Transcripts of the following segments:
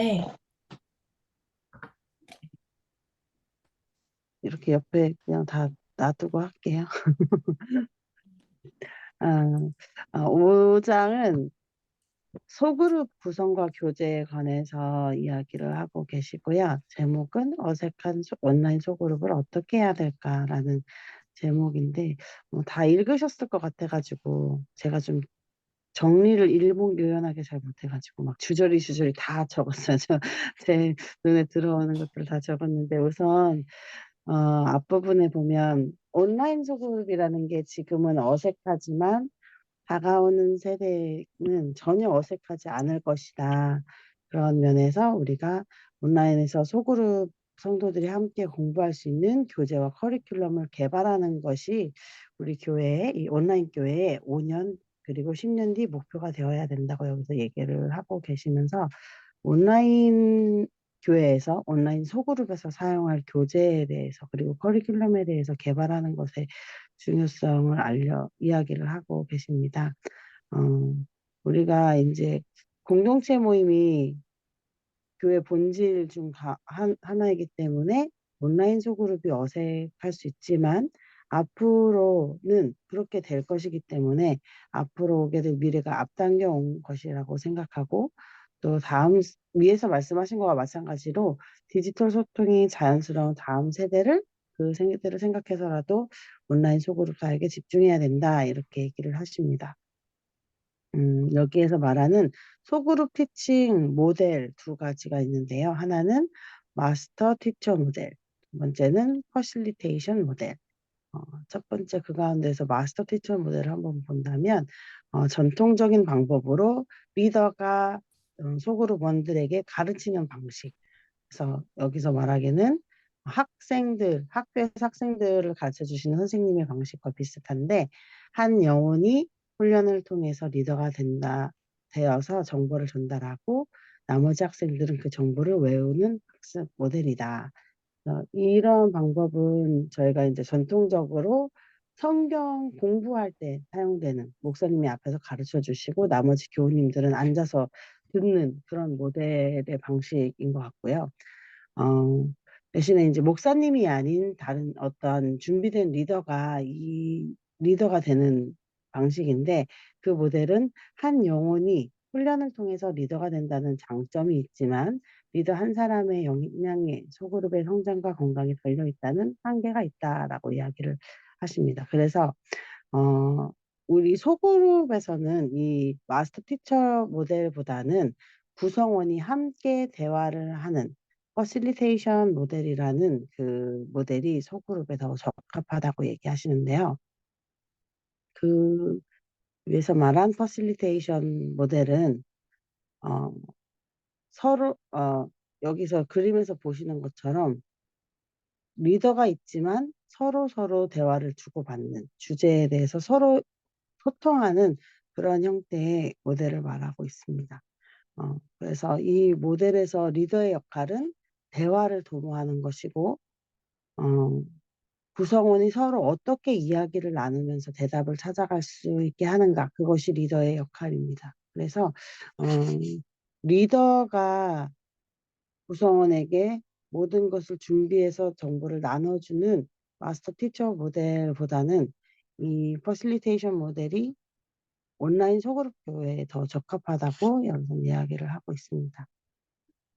네. 이렇게 옆에 그냥 다 놔두고 할게요. 아, 5장은 소그룹 구성과 교제에 관해서 이야기를 하고 계시고요. 제목은 어색한 온라인 소그룹을 어떻게 해야 될까라는 제목인데, 다 읽으셨을 것 같아가지고, 제가 좀 정리를 일목요연하게 잘 못해가지고, 막 주저리 주저리 다 적었어요. 제 눈에 들어오는 것들 다 적었는데, 우선, 앞부분에 보면, 온라인 소그룹이라는 게 지금은 어색하지만, 다가오는 세대는 전혀 어색하지 않을 것이다. 그런 면에서 우리가 온라인에서 소그룹 성도들이 함께 공부할 수 있는 교재와 커리큘럼을 개발하는 것이 우리 교회의 이 온라인 교회의 5년 그리고 10년 뒤 목표가 되어야 된다고 여기서 얘기를 하고 계시면서 온라인 교회에서 온라인 소그룹에서 사용할 교재에 대해서 그리고 커리큘럼에 대해서 개발하는 것의 중요성을 이야기를 하고 계십니다. 어, 우리가 이제 공동체 모임이 교회 본질 중 하나이기 때문에 온라인 소그룹이 어색할 수 있지만 앞으로는 그렇게 될 것이기 때문에 앞으로 오게 될 미래가 앞당겨 온 것이라고 생각하고 또 위에서 말씀하신 것과 마찬가지로 디지털 소통이 자연스러운 다음 세대를 그 세대를 생각해서라도 온라인 소그룹 사역에 집중해야 된다 이렇게 얘기를 하십니다. 여기에서 말하는 소그룹 티칭 모델 두 가지가 있는데요. 하나는 마스터 티처 모델, 두 번째는 퍼실리테이션 모델. 어, 첫 번째 그 가운데서 마스터 티처 모델을 한번 본다면 전통적인 방법으로 리더가 소그룹원들에게 가르치는 방식. 그래서 여기서 말하기는 학교에서 학생들을 가르쳐 주시는 선생님의 방식과 비슷한데 한 영혼이 훈련을 통해서 리더가 되어서 정보를 전달하고 나머지 학생들은 그 정보를 외우는 학습 모델이다. 이런 방법은 저희가 이제 전통적으로 성경 공부할 때 사용되는 목사님이 앞에서 가르쳐 주시고 나머지 교우님들은 앉아서 듣는 그런 모델의 방식인 것 같고요. 어, 대신에 이제 목사님이 아닌 다른 어떤 준비된 리더가 되는 방식인데 그 모델은 한 영혼이 훈련을 통해서 리더가 된다는 장점이 있지만 리더 한 사람의 역량에 소그룹의 성장과 건강이 걸려 있다는 한계가 있다라고 이야기를 하십니다. 그래서 어, 우리 소그룹에서는 이 마스터 티처 모델보다는 구성원이 함께 대화를 하는 퍼실리테이션 모델이라는 그 모델이 소그룹에 더 적합하다고 얘기하시는데요. 그 위에서 말한 퍼실리테이션 모델은 어, 서로 여기서 그림에서 보시는 것처럼 리더가 있지만 서로 대화를 주고받는 주제에 대해서 서로 소통하는 그런 형태의 모델을 말하고 있습니다. 그래서 이 모델에서 리더의 역할은 대화를 도모하는 것이고, 어, 구성원이 서로 어떻게 이야기를 나누면서 대답을 찾아갈 수 있게 하는가, 그것이 리더의 역할입니다. 그래서, 어, 리더가 구성원에게 모든 것을 준비해서 정보를 나눠주는 마스터 티처 모델보다는 이 퍼실리테이션 모델이 온라인 소그룹 교회에 더 적합하다고 여기서 이야기를 하고 있습니다.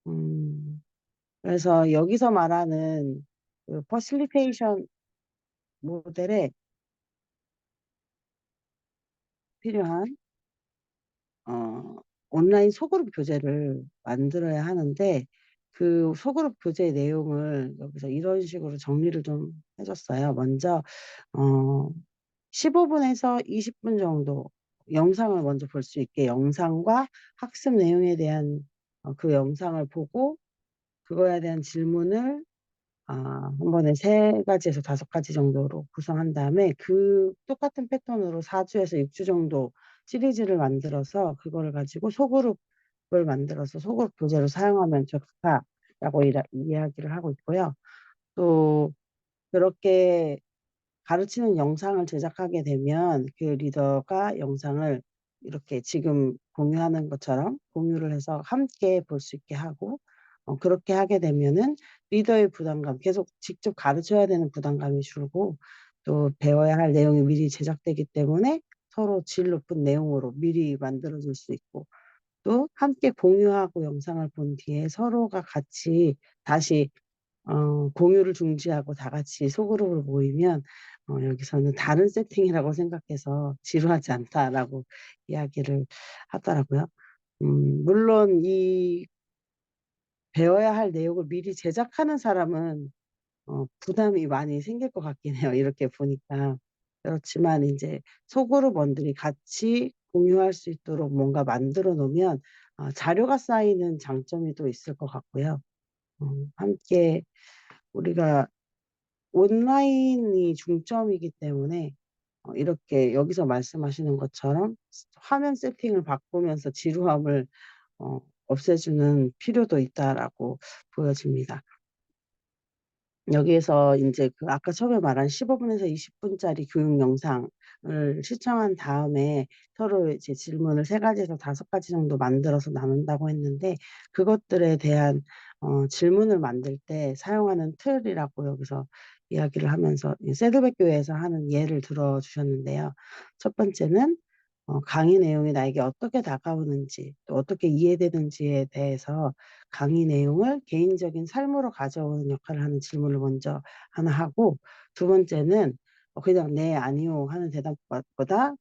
음, 그래서 여기서 말하는 그 퍼실리테이션 모델에 필요한 온라인 소그룹 교재를 만들어야 하는데 그 소그룹 교재 내용을 여기서 이런 식으로 정리를 좀 해줬어요. 먼저 어, 15분에서 20분 정도 영상을 먼저 볼 수 있게 영상과 학습 내용에 대한 그 영상을 보고 그거에 대한 질문을 한 번에 3가지에서 5가지 정도로 구성한 다음에 그 똑같은 패턴으로 4주에서 6주 정도 시리즈를 만들어서 그거를 가지고 소그룹을 만들어서 소그룹 교재로 사용하면 좋다라고 이야기를 하고 있고요. 또 그렇게 가르치는 영상을 제작하게 되면 그 리더가 영상을 이렇게 지금 공유하는 것처럼 공유를 해서 함께 볼 수 있게 하고, 그렇게 하게 되면은 리더의 부담감, 계속 직접 가르쳐야 되는 부담감이 줄고, 또 배워야 할 내용이 미리 제작되기 때문에 서로 질 높은 내용으로 미리 만들어줄 수 있고, 또 함께 공유하고 영상을 본 뒤에 서로가 같이 다시 공유를 중지하고 다 같이 소그룹으로 모이면, 여기서는 다른 세팅이라고 생각해서 지루하지 않다라고 이야기를 하더라고요. 물론 이 배워야 할 내용을 미리 제작하는 사람은 부담이 많이 생길 것 같긴 해요. 이렇게 보니까. 그렇지만 이제 소그룹원들이 같이 공유할 수 있도록 뭔가 만들어 놓으면 자료가 쌓이는 장점이 또 있을 것 같고요. 함께 우리가 온라인이 중점이기 때문에 이렇게 여기서 말씀하시는 것처럼 화면 세팅을 바꾸면서 지루함을 없애주는 필요도 있다라고 보여집니다. 여기에서 인제 그 아까 처음에 말한 15 분에서 20 분짜리 교육 영상을 시청한 다음에 서로 이제 질문을 3 가지에서 5 가지 정도 만들어서 나눈다고 했는데, 그것들에 대한 질문을 만들 때 사용하는 틀이라고 여기서 이야기를 하면서 이 셋업의 교회에서 하는 예를 들어 주셨는데요. 첫 번째는 강의 내용이 나에게 어떻게 다가오는지, 또 어떻게 이해되는지에 대해서 강의 내용을 개인적인 삶으로 가져오는 역할을 하는 질문을 먼저 하나 하고, 두 번째는 그냥 "네." "아니요." 하는 대답보다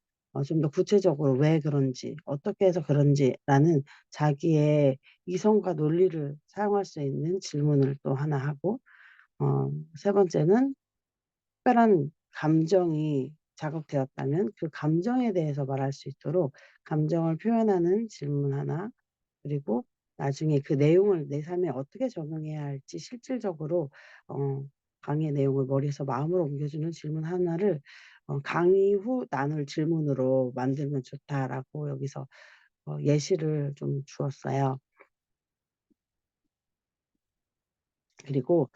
좀 더 구체적으로 왜 그런지, 어떻게 해서 그런지라는 자기의 이성과 논리를 사용할 수 있는 질문을 또 하나 하고, 세 번째는 특별한 감정이 자극되었다면 그 감정에 대해서 말할 수 있도록 감정을 표현하는 질문 하나, 그리고 나중에 그 내용을 내 삶에 어떻게 적용해야 할지 실질적으로 어 강의 내용을 머리에서 마음으로 옮겨주는 질문 하나를 강의 후 나눌 질문으로 만들면 좋다라고 여기서 예시를 좀 주었어요. 그리고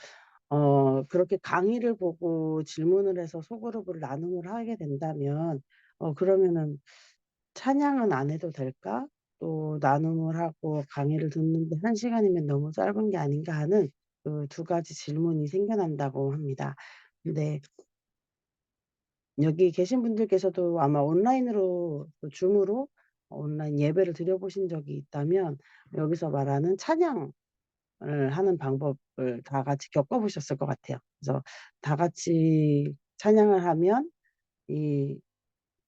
그렇게 강의를 보고 질문을 해서 소그룹으로 나눔을 하게 된다면, 그러면은 '찬양은 안 해도 될까? 또 나눔을 하고 강의를 듣는데 1 시간이면 너무 짧은 게 아닌가?' 하는 그 두 가지 질문이 생겨난다고 합니다. 근데 여기 계신 분들께서도 아마 온라인으로 그 줌으로 온라인 예배를 드려 보신 적이 있다면, 여기서 말하는 찬양을 하는 방법을 다 같이 겪어 보셨을 것 같아요. 그래서 다 같이 찬양을 하면 이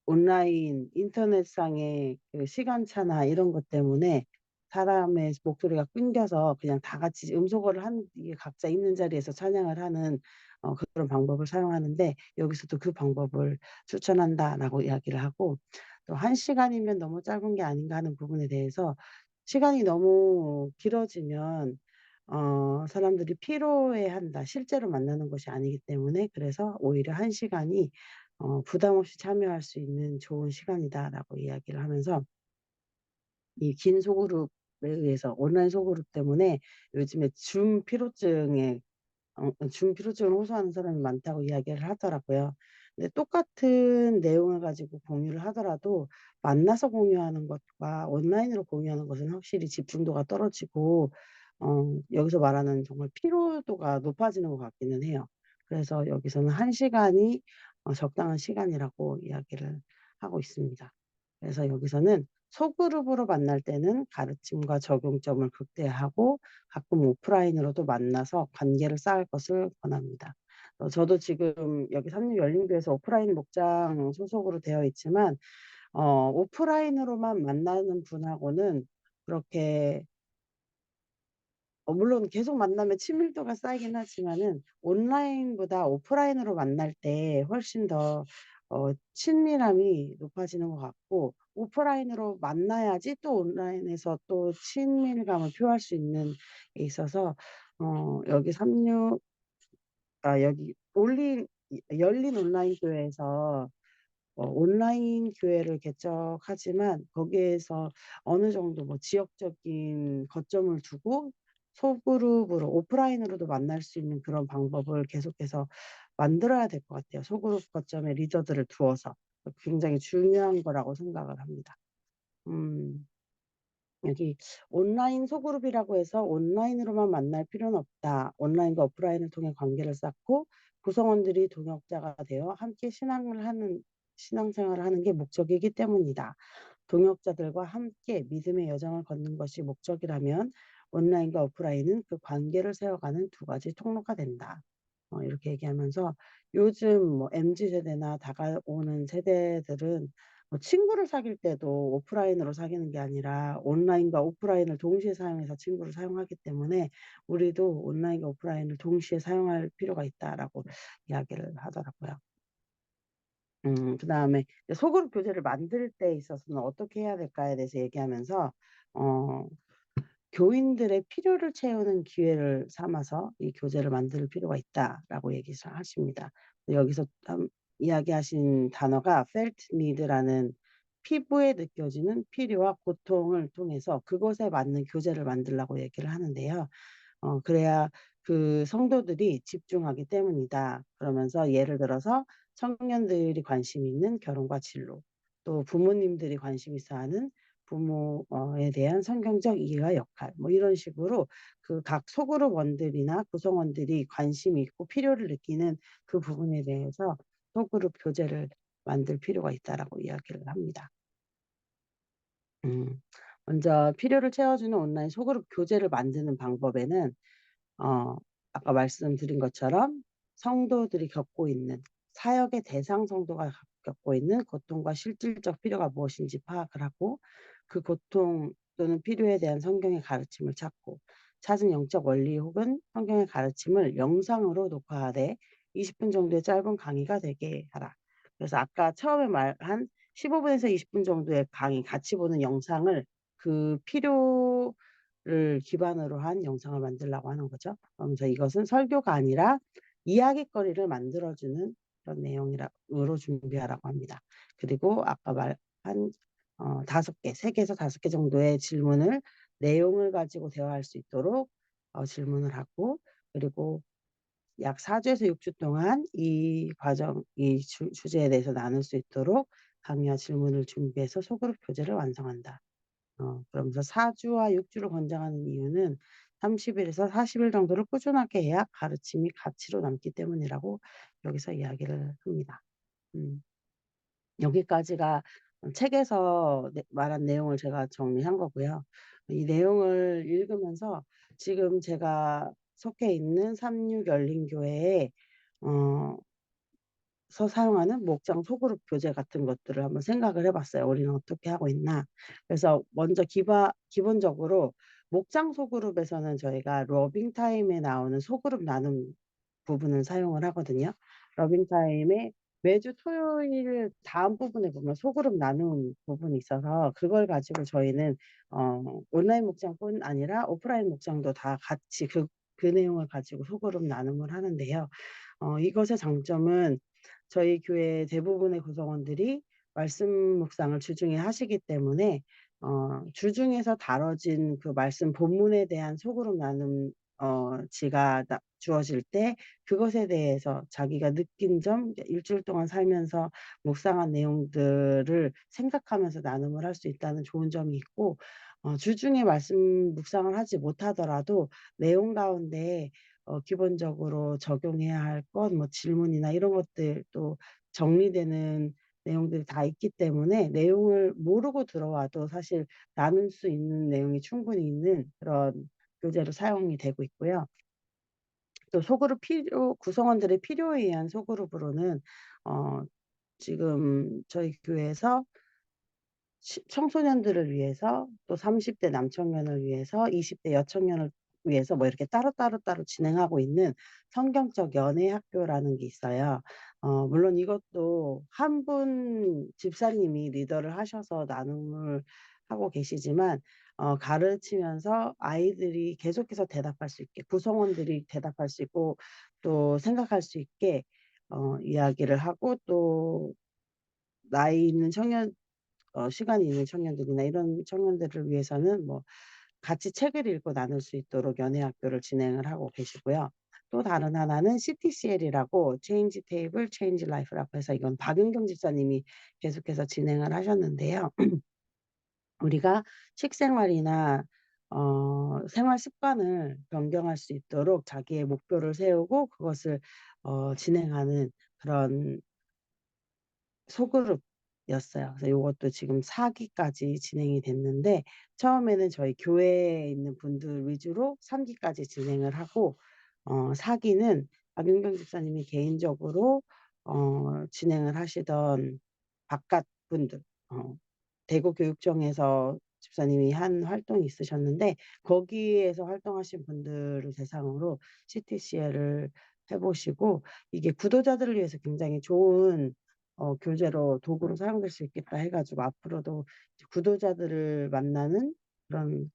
온라인 인터넷상의 그 시간차나 이런 것 때문에 사람의 목소리가 끊겨서 그냥 다 같이 음소거를 한 이게 각자 있는 자리에서 찬양을 하는 그런 방법을 사용하는데, 여기서도 그 방법을 추천한다라고 이야기를 하고, 또 '1 시간이면 너무 짧은 게 아닌가.' 하는 부분에 대해서 시간이 너무 길어지면 사람들이 피로해한다. 실제로 만나는 것이 아니기 때문에, 그래서 오히려 1 시간이 부담 없이 참여할 수 있는 좋은 시간이다라고 이야기를 하면서, 이 긴 소그룹에 의해서 온라인 소그룹 때문에 요즘에 줌 피로증을 호소하는 사람이 많다고 이야기를 하더라고요. 근데 똑같은 내용을 가지고 공유를 하더라도 만나서 공유하는 것과 온라인으로 공유하는 것은 확실히 집중도가 떨어지고 여기서 말하는 정말 피로도가 높아지는 것 같기는 해요. 그래서 여기서는 1 시간이 적당한 시간이라고 이야기를 하고 있습니다. 그래서 여기서는 소그룹으로 만날 때는 가르침과 적용점을 극대화하고 가끔 오프라인으로도 만나서 관계를 쌓을 것을 권합니다. 저도 지금 여기 삼육열린교회에서 오프라인 목장 소속으로 되어 있지만 오프라인으로만 만나는 분하고는 그렇게 물론 계속 만나면 친밀도가 쌓이긴 하지만은 온라인보다 오프라인으로 만날 때 훨씬 더 친밀함이 높아지는 것 같고, 오프라인으로 만나야지 또 온라인에서 또 친밀감을 표할 수 있는 게 있어서 여기 삼육 여기 열린 온라인 교회에서 온라인 교회를 개척하지만 거기에서 어느 정도 뭐 지역적인 거점을 두고 소그룹으로 오프라인으로도 만날 수 있는 그런 방법을 계속해서 만들어야 될 것 같아요. 소그룹 거점에 리더들을 두어서. 굉장히 중요한 거라고 생각을 합니다. 음. 여기 온라인 소그룹이라고 해서 온라인으로만 만날 필요는 없다. 온라인과 오프라인을 통해 관계를 쌓고 구성원들이 동역자가 되어 함께 신앙생활을 하는 게 목적이기 때문이다. 동역자들과 함께 믿음의 여정을 걷는 것이 목적이라면 온라인과 오프라인은 그 관계를 세워가는 두 가지 통로가 된다. 이렇게 얘기하면서 요즘 뭐 MZ 세대나 다가오는 세대들은 친구를 사귈 때도 오프라인으로 사귀는 게 아니라 온라인과 오프라인을 동시에 사용해서 친구를 사용하기 때문에 우리도 온라인과 오프라인을 동시에 사용할 필요가 있다라고 이야기를 하더라고요. 그다음에 소그룹 교재를 만들 때 있어서는 어떻게 해야 될까에 대해서 얘기하면서 어 교인들의 필요를 채우는 기회를 삼아서 이 교재를 만들 필요가 있다라고 얘기를 하십니다. 여기서 이야기하신 단어가 felt need라는 피부에 느껴지는 필요와 고통을 통해서 그것에 맞는 교재를 만들라고 얘기를 하는데요. 그래야 그 성도들이 집중하기 때문이다. 그러면서 예를 들어서 청년들이 관심 있는 결혼과 진로, 또 부모님들이 관심 있어 하는 부모에 대한 성경적 이해와 역할, 뭐 이런 식으로 그 각 소그룹원들이나 구성원들이 관심이 있고 필요를 느끼는 그 부분에 대해서 소그룹 교재를 만들 필요가 있다라고 이야기를 합니다. 음. 먼저 필요를 채워주는 온라인 소그룹 교재를 만드는 방법에는 어 아까 말씀드린 것처럼 성도들이 겪고 있는 사역의 대상 성도가 겪고 있는 고통과 실질적 필요가 무엇인지 파악을 하고 그 고통 또는 필요에 대한 성경의 가르침을 찾고 찾은 영적 원리 혹은 성경의 가르침을 영상으로 녹화하되 20분 정도의 짧은 강의가 되게 하라. 그래서 아까 처음에 말한 15 분에서 20분 정도의 강의 같이 보는 영상을 그 필요를 기반으로 한 영상을 만들라고 하는 거죠. 그러면서 이것은 설교가 아니라 이야깃거리를 만들어 주는 그런 으로 준비하라고 합니다. 그리고 아까 말한 5 개, 3 개에서 5개 정도의 질문을 내용을 가지고 대화할 수 있도록 질문을 하고 그리고 약 4 주에서 6주 동안 이 주제에 대해서 나눌 수 있도록 강의와 질문을 준비해서 소그룹 교재를 완성한다. 그러면서 4 주와 6 주를 권장하는 이유는 30 일에서 40일 정도를 꾸준하게 해야 가르침이 가치로 남기 때문이라고 여기서 이야기를 합니다. 음. 여기까지가 책에서 말한 내용을 제가 정리한 거고요. 이 내용을 읽으면서 지금 제가 속해 있는 삼육 열린교회에 어 사용하는 목장 소그룹 교재 같은 것들을 한번 생각을 해 봤어요. '우리는 어떻게 하고 있나.' 그래서 먼저 기본적으로 목장 소그룹에서는 저희가 러빙 타임에 나오는 소그룹 나눔 부분을 사용을 하거든요. 러빙 타임에 매주 토요일 다음 부분에 보면 소그룹 나눔 부분이 있어서 그걸 가지고 저희는 온라인 목장뿐 아니라 오프라인 목장도 다 같이 그 내용을 가지고 소그룹 나눔을 하는데요. 이것의 장점은 저희 교회 대부분의 구성원들이 말씀 묵상을 주중에 하시기 때문에 주중에서 다뤄진 그 말씀 본문에 대한 소그룹 나눔 지가 주어질 때 그것에 대해서 자기가 느낀 점 일주일 동안 살면서 묵상한 내용들을 생각하면서 나눔을 할 수 있다는 좋은 점이 있고 주중에 말씀 묵상을 하지 못하더라도 내용 가운데 기본적으로 적용해야 할 것 뭐 질문이나 이런 것들 또 정리되는 내용들이 다 있기 때문에 내용을 모르고 들어와도 사실 나눌 수 있는 내용이 충분히 있는 그런 교재로 사용이 되고 있고요. 또 소그룹 구성원들의 필요에 의한 소그룹으로는 어 지금 저희 교회에서 청소년들을 위해서 또 30대 남청년을 위해서 20대 여청년을 위해서 뭐 이렇게 따로 진행하고 있는 성경적 연애 학교라는 게 있어요. 물론 이것도 한 분 집사님이 리더를 하셔서 나눔을 하고 계시지만 가르치면서 아이들이 계속해서 대답할 수 있게 구성원들이 대답할 수 있고 또 생각할 수 있게 이야기를 하고 또 나이 있는 시간이 있는 청년들이나 이런 청년들을 위해서는 뭐 같이 책을 읽고 나눌 수 있도록 연애 학교를 진행을 하고 계시고요. 또 다른 하나는 CTCL이라고 Change Table Change Life라고 해서 이건 박은경 집사님이 계속해서 진행을 하셨는데요. 우리가 식생활이나 생활 습관을 변경할 수 있도록 자기의 목표를 세우고 그것을 진행하는 그런 소그룹이었어요. 그래서 요것도 지금 4기까지 진행이 됐는데 처음에는 저희 교회에 있는 분들 위주로 3기까지 진행을 하고 4기는 박윤경 집사님이 개인적으로 진행을 하시던 바깥 분들 대구교육청에서 집사님이 한 활동이 있으셨는데 거기에서 활동하신 분들을 대상으로 CTCL을 해보시고 이게 구도자들을 위해서 굉장히 좋은 교재로 도구로 사용될 수 있겠다 해가지고 앞으로도 구도자들을 만나는 그런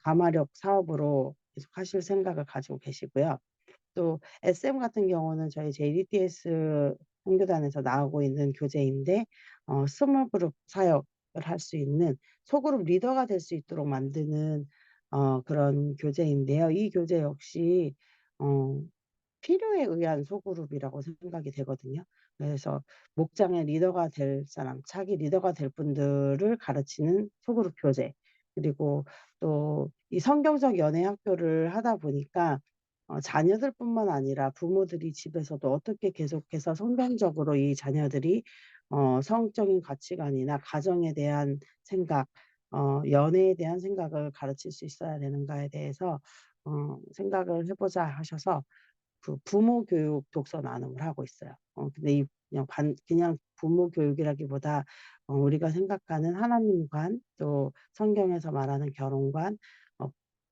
가마력 사업으로 계속 하실 생각을 가지고 계시고요. 또 SM 같은 경우는 저희 JDTS 선교단에서 나오고 있는 교재인데 스몰 그룹 사역을 할 수 있는 소그룹 리더가 될 수 있도록 만드는 그런 교재인데요. 이 교재 역시 어, 필요에 의한 소그룹이라고 생각이 되거든요. 그래서 목장의 리더가 될 사람, 차기 리더가 될 분들을 가르치는 소그룹 교재. 그리고 또 이 성경적 연애 학교를 하다 보니까 자녀들뿐만 아니라 부모들이 집에서도 어떻게 계속해서 성경적으로 이 자녀들이 성적인 가치관이나 가정에 대한 생각, 연애에 대한 생각을 가르칠 수 있어야 되는가에 대해서 생각을 해보자 하셔서 그 부모 교육 독서 나눔을 하고 있어요. 근데 이 그냥 부모 교육이라기보다 우리가 생각하는 하나님관 또 성경에서 말하는 결혼관,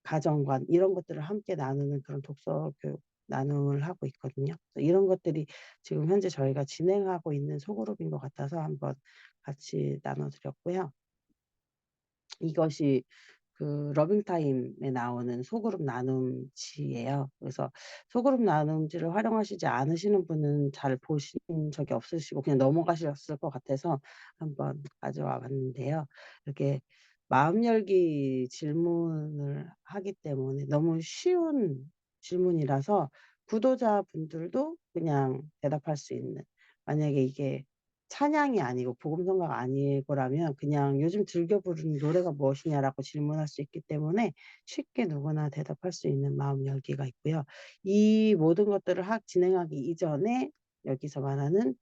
가정관 이런 것들을 함께 나누는 그런 독서 교육 나눔을 하고 있거든요. 이런 것들이 지금 현재 저희가 진행하고 있는 소그룹인 것 같아서 한번 같이 나눠드렸고요. 이것이 그 러빙타임에 나오는 소그룹 나눔지예요. 그래서 소그룹 나눔지를 활용하시지 않으시는 분은 잘 보신 적이 없으시고 그냥 넘어가셨을 것 같아서 한번 가져와 봤는데요. 이렇게 마음 열기 질문을 하기 때문에 너무 쉬운 질문이라서 구독자분들도 그냥 대답할 수 있는 만약에 이게 찬양이 아니고 복음성가가 아니고라면 그냥 요즘 즐겨 부르는 노래가 무엇이냐라고 질문할 수 있기 때문에 쉽게 누구나 대답할 수 있는 마음 열기가 있고요. 이 모든 것들을 진행하기 이전에 여기서 말하는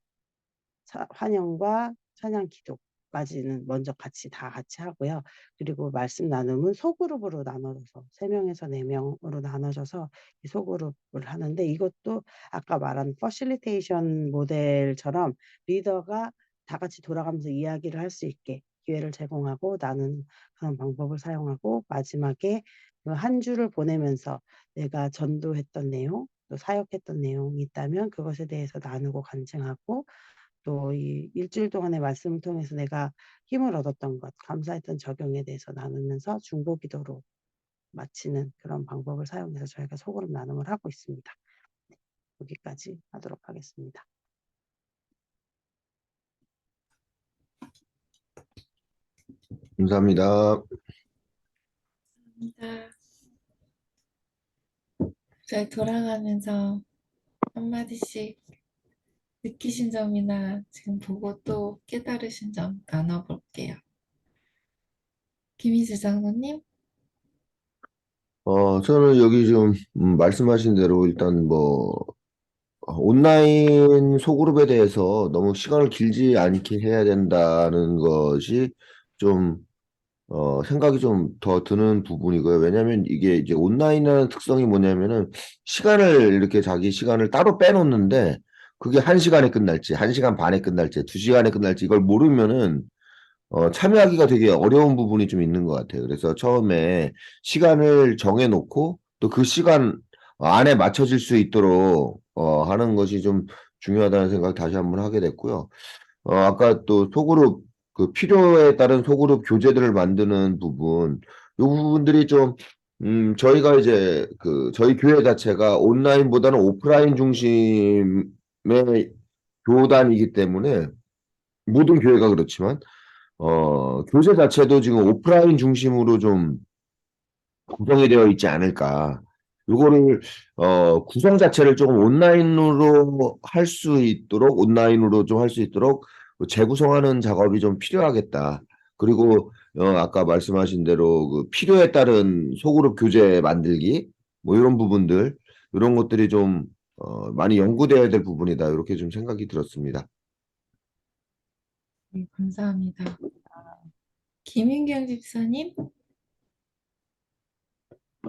환영과 찬양 기도까지는 먼저 다 같이 하고요. 그리고 말씀 나눔은 소그룹으로 나눠져서 3명에서 4명으로 나눠져서 이 소그룹을 하는데 이것도 아까 말한 퍼실리테이션 모델처럼 리더가 다 같이 돌아가면서 이야기를 할 수 있게 기회를 제공하고 나는 그런 방법을 사용하고 마지막에 그 한 주를 보내면서 내가 전도했던 내용 또 사역했던 내용이 있다면 그것에 대해서 나누고 간증하고 또 이 일주일 동안의 말씀을 통해서 내가 힘을 얻었던 것, 감사했던 적용에 대해서 나누면서 중보기도로 마치는 그런 방법을 사용해서 저희가 소그룹 나눔을 하고 있습니다. 네, 여기까지 하도록 하겠습니다. 감사합니다. 저희 돌아가면서 한마디씩 느끼신 점이나 지금 보고 또 깨달으신 점 나눠볼게요. 김희수 장로님? 저는 여기 지금 말씀하신 대로 일단 뭐 온라인 소그룹에 대해서 너무 시간을 길지 않게 해야 된다는 것이 좀 생각이 좀 더 드는 부분이고요. 왜냐하면 이게 이제 온라인이라는 특성이 뭐냐면은 시간을 이렇게 자기 시간을 따로 빼놓는데 그게 1시간에 끝날지, 1시간 반에 끝날지, 2시간에 끝날지 이걸 모르면은 참여하기가 되게 어려운 부분이 좀 있는 것 같아요. 그래서 처음에 시간을 정해놓고 또 그 시간 안에 맞춰질 수 있도록 하는 것이 좀 중요하다는 생각 다시 한번 하게 됐고요. 아까 또 소그룹 그 필요에 따른 소그룹 교재들을 만드는 부분, 이 부분들이 좀 저희가 이제 그 저희 교회 자체가 온라인보다는 오프라인 중심의 교단이기 때문에 모든 교회가 그렇지만 교재 자체도 지금 오프라인 중심으로 좀 구성이 되어 있지 않을까. 요거를 구성 자체를 조금 온라인으로 할 수 있도록 온라인으로 좀 할 수 있도록 재구성하는 작업이 좀 필요하겠다. 그리고 아까 말씀하신 대로 그 필요에 따른 소그룹 교재 만들기, 뭐 이런 부분들, 이런 것들이 좀 많이 연구되어야 될 부분이다. 이렇게 좀 생각이 들었습니다. 네, 감사합니다. 김윤경 집사님?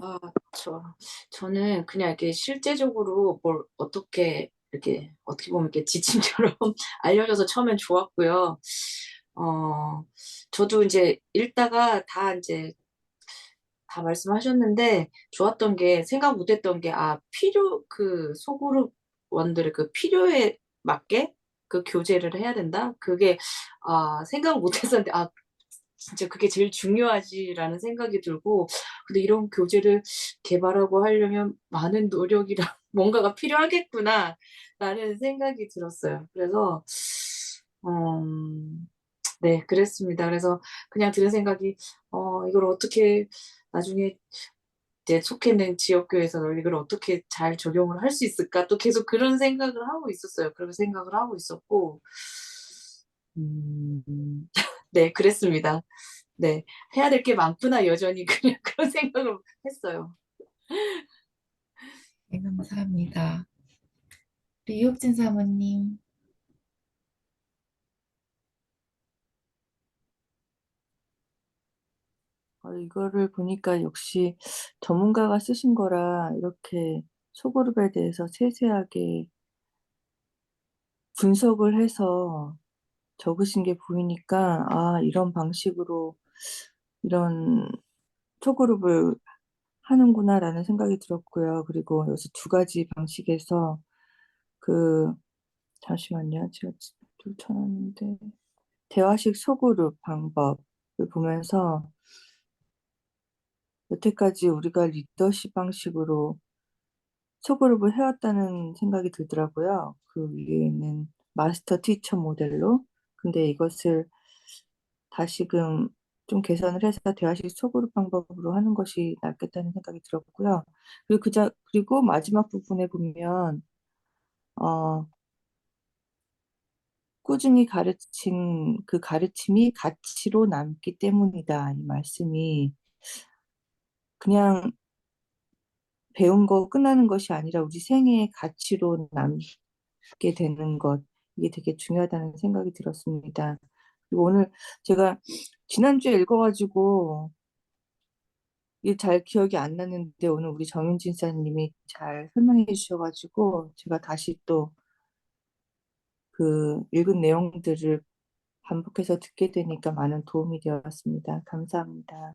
아, 저는 그냥 이렇게 실제적으로 뭘 어떻게 이렇게 어떻게 보면 이렇게 지침처럼 알려줘서 처음엔 좋았고요. 어, 저도 이제 읽다가 다 말씀하셨는데 좋았던 게 생각 못했던 게 그 소그룹 원들의 그 필요에 맞게 그 교제를 해야 된다. 그게 생각을 못했었는데 진짜 그게 제일 중요하지라는 생각이 들고 근데 이런 교재를 개발하고 하려면 많은 노력이랑 뭔가가 필요하겠구나라는 생각이 들었어요. 그래서 네, 그랬습니다. 그래서 그냥 드는 생각이 이걸 어떻게 나중에 이제 속해 있는 지역교회에서 이걸 어떻게 잘 적용을 할 수 있을까? 또 계속 그런 생각을 하고 있었어요. 그런 생각을 하고 있었고, 네, 그랬습니다. 네, 해야 될 게 많구나, 여전히. 그냥 그런 생각을 했어요. 네, 감사합니다. 우리 이옥진 사모님. 이거를 보니까 역시 전문가가 쓰신 거라 이렇게 소그룹에 대해서 세세하게 분석을 해서 적으신 게 보이니까 이런 방식으로 이런 소그룹을 하는구나라는 생각이 들었고요. 그리고 여기서 두 가지 방식에서 그 잠시만요. 제가 쫓아놨는데 대화식 소그룹 방법을 보면서 여태까지 우리가 리더십 방식으로 소그룹을 해왔다는 생각이 들더라고요. 그 위에는 마스터 티처 모델로. 근데 이것을 다시금 좀 개선을 해서 대화식 소그룹 방법으로 하는 것이 낫겠다는 생각이 들었고요. 그리고 마지막 부분에 보면 어, 꾸준히 가르친 그 가르침이 가치로 남기 때문이다. 이 말씀이 그냥 배운 거 끝나는 것이 아니라 우리 생애의 가치로 남게 되는 것, 이게 되게 중요하다는 생각이 들었습니다. 그리고 오늘 제가 지난주에 읽어가지고 이게 잘 기억이 안 났는데 오늘 우리 정윤진 사님이 잘 설명해 주셔가지고 제가 다시 또 그 읽은 내용들을 반복해서 듣게 되니까 많은 도움이 되었습니다. 감사합니다.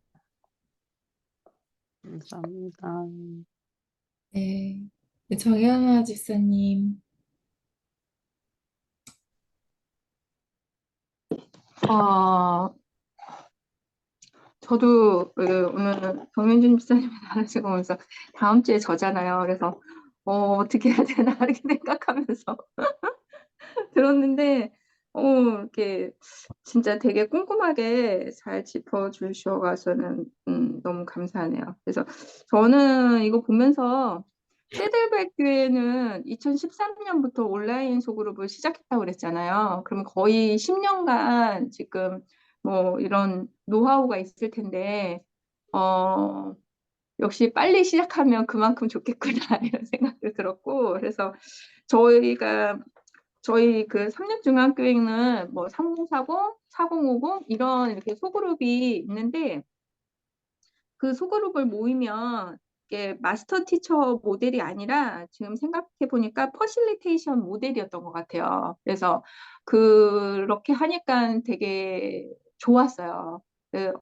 감사합니다. 네. 네, 정연아 집사님. 어, 저도 오늘 정윤진 집사님이 나누시고 오면서 다음 주에 저잖아요. 그래서 어떻게 해야 되나 이렇게 생각하면서 들었는데 이렇게 진짜 되게 꼼꼼하게 잘 짚어주셔가서는 너무 감사하네요. 그래서 저는 이거 보면서 세들백 교회는 2013년부터 온라인 소그룹을 시작했다고 그랬잖아요. 그럼 거의 10년간 지금 뭐 이런 노하우가 있을 텐데 역시 빨리 시작하면 그만큼 좋겠구나 이런 생각도 들었고 그래서 저희 그 삼육중앙교회는 뭐 3040, 4050 이런 이렇게 소그룹이 있는데 그 소그룹을 모이면 이게 마스터 티처 모델이 아니라 지금 생각해 보니까 퍼실리테이션 모델이었던 것 같아요. 그래서 그렇게 하니까 되게 좋았어요.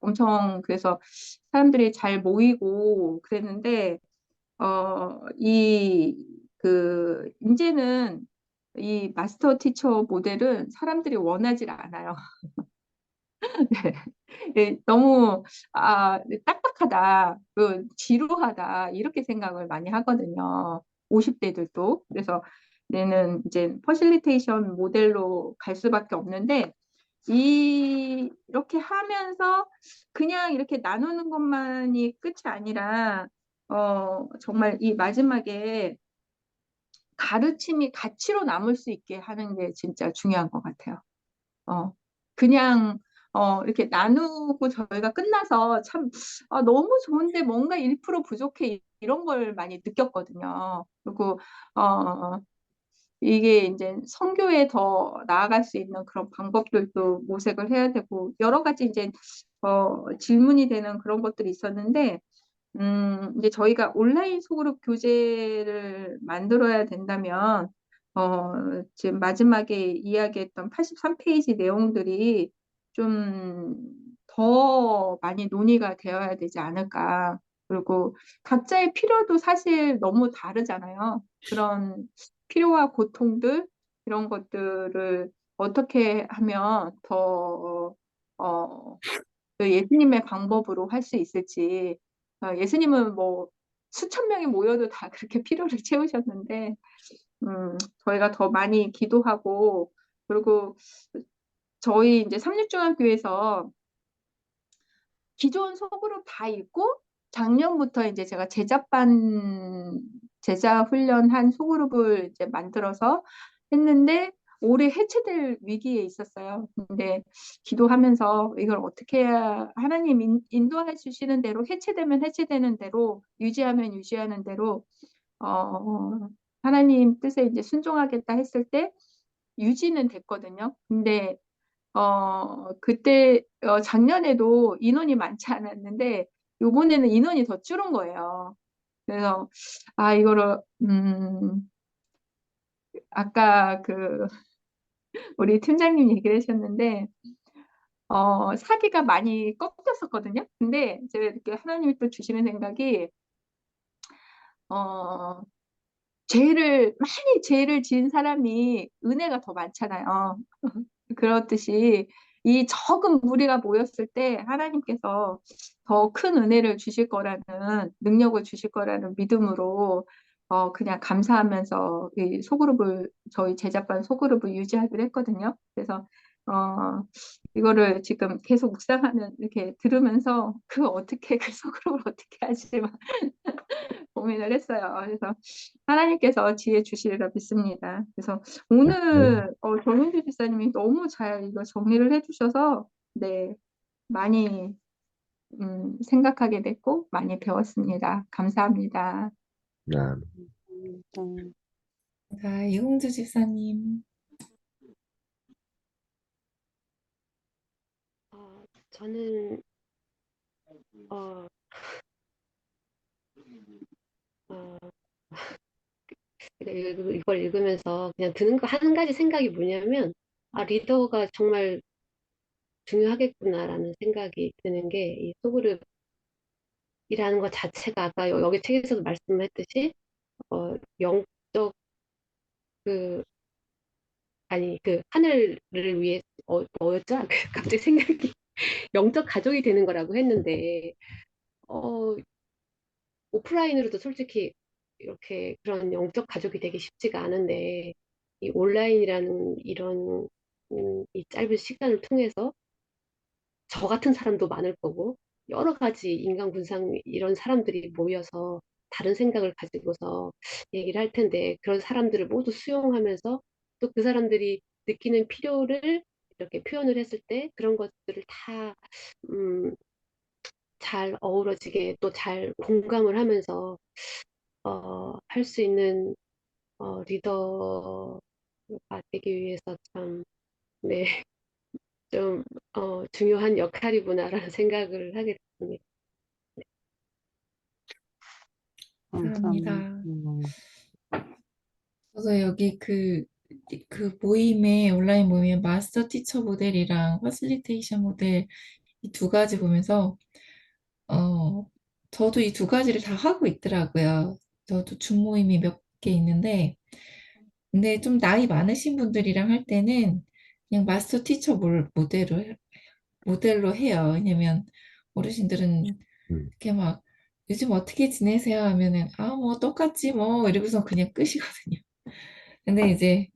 엄청 그래서 사람들이 잘 모이고 그랬는데 이제는 이 마스터 티처 모델은 사람들이 원하지 않아요. 네. 예, 너무 딱딱하다, 지루하다 이렇게 생각을 많이 하거든요. 50대들도. 그래서 얘는 이제 퍼실리테이션 모델로 갈 수밖에 없는데 이렇게 하면서 그냥 이렇게 나누는 것만이 끝이 아니라 정말 이 마지막에 가르침이 가치로 남을 수 있게 하는 게 진짜 중요한 것 같아요. 어, 그냥 이렇게 나누고 저희가 끝나서 참, 너무 좋은데 뭔가 1% 부족해 이런 걸 많이 느꼈거든요. 그리고, 어, 이게 이제 선교에 더 나아갈 수 있는 그런 방법들도 모색을 해야 되고, 여러 가지 이제, 질문이 되는 그런 것들이 있었는데, 이제 저희가 온라인 소그룹 교재를 만들어야 된다면, 어, 지금 마지막에 이야기했던 83페이지 내용들이 좀 더 많이 논의가 되어야 되지 않을까. 그리고 각자의 필요도 사실 너무 다르잖아요. 그런 필요와 고통들, 이런 것들을 어떻게 하면 더, 그 예수님의 방법으로 할 수 있을지. 예수님은 뭐 수천 명이 모여도 다 그렇게 필요를 채우셨는데, 저희가 더 많이 기도하고, 그리고 저희 이제 삼육중학교에서 기존 소그룹 다 있고, 작년부터 이제 제가 제자 훈련한 소그룹을 이제 만들어서 했는데, 올해 해체될 위기에 있었어요. 근데 기도하면서 이걸 어떻게 해야, 하나님 인도해 주시는 대로, 해체되면 해체되는 대로, 유지하면 유지하는 대로, 어, 하나님 뜻에 이제 순종하겠다 했을 때 유지는 됐거든요. 근데 그때, 작년에도 인원이 많지 않았는데, 요번에는 인원이 더 줄은 거예요. 그래서, 이거를, 아까 우리 팀장님 얘기를 하셨는데, 사기가 많이 꺾였었거든요. 근데 제가 이렇게 하나님이 또 주시는 생각이, 어, 많이 죄를 지은 사람이 은혜가 더 많잖아요. 그렇듯이 이 적은 무리가 모였을 때 하나님께서 더 큰 은혜를 주실 거라는, 능력을 주실 거라는 믿음으로 그냥 감사하면서 이 소그룹을, 저희 제자반 소그룹을 유지하기로 했거든요. 그래서 어, 이거를 지금 계속 묵상하면 이렇게 들으면서 어떻게 그 소그룹을 어떻게 하지 막 고민을 했어요. 그래서 하나님께서 지혜 주시리라 믿습니다. 그래서 오늘 정윤주 집사님이 너무 잘 이거 정리를 해주셔서 네, 많이 생각하게 됐고 많이 배웠습니다. 감사합니다. 네. 자, 이공주 집사님. 저는 어, 어, 이걸 읽으면서 그냥 드는 거 한 가지 생각이 뭐냐면 리더가 정말 중요하겠구나라는 생각이 드는 게 이 소그룹이라는 것 자체가 아까 여기 책에서도 말씀했듯이 영적 그 아니 그 하늘을 위해 뭐였죠? 갑자기 생각이 영적 가족이 되는 거라고 했는데 어, 오프라인으로도 솔직히 이렇게 그런 영적 가족이 되기 쉽지가 않은데 이 온라인이라는 이런 이 짧은 시간을 통해서 저 같은 사람도 많을 거고 여러 가지 인간 군상 이런 사람들이 모여서 다른 생각을 가지고서 얘기를 할 텐데 그런 사람들을 모두 수용하면서 또 그 사람들이 느끼는 필요를 이렇게 표현을 했을 때 그런 것들을 다 음, 잘 어우러지게 또 잘 공감을 하면서 할 수 있는 리더가 되기 위해서 참, 네, 좀 중요한 역할이구나라는 생각을 하게 됐습니다. 감사합니다. 감사합니다. 저도 여기 모임에, 온라인 모임에 마스터 티처 모델이랑 퍼실리테이션 모델 이 두 가지 보면서, 어, 저도 이 두 가지를 다 하고 있더라고요. 저도 줌 모임이 몇 개 있는데, 근데 좀 나이 많으신 분들이랑 할 때는 그냥 마스터 티처 모델로 해요. 왜냐면 어르신들은 음. 이렇게 막 요즘 어떻게 지내세요 하면은 뭐 똑같지 뭐 이러고서 그냥 끄시거든요. 근데 이제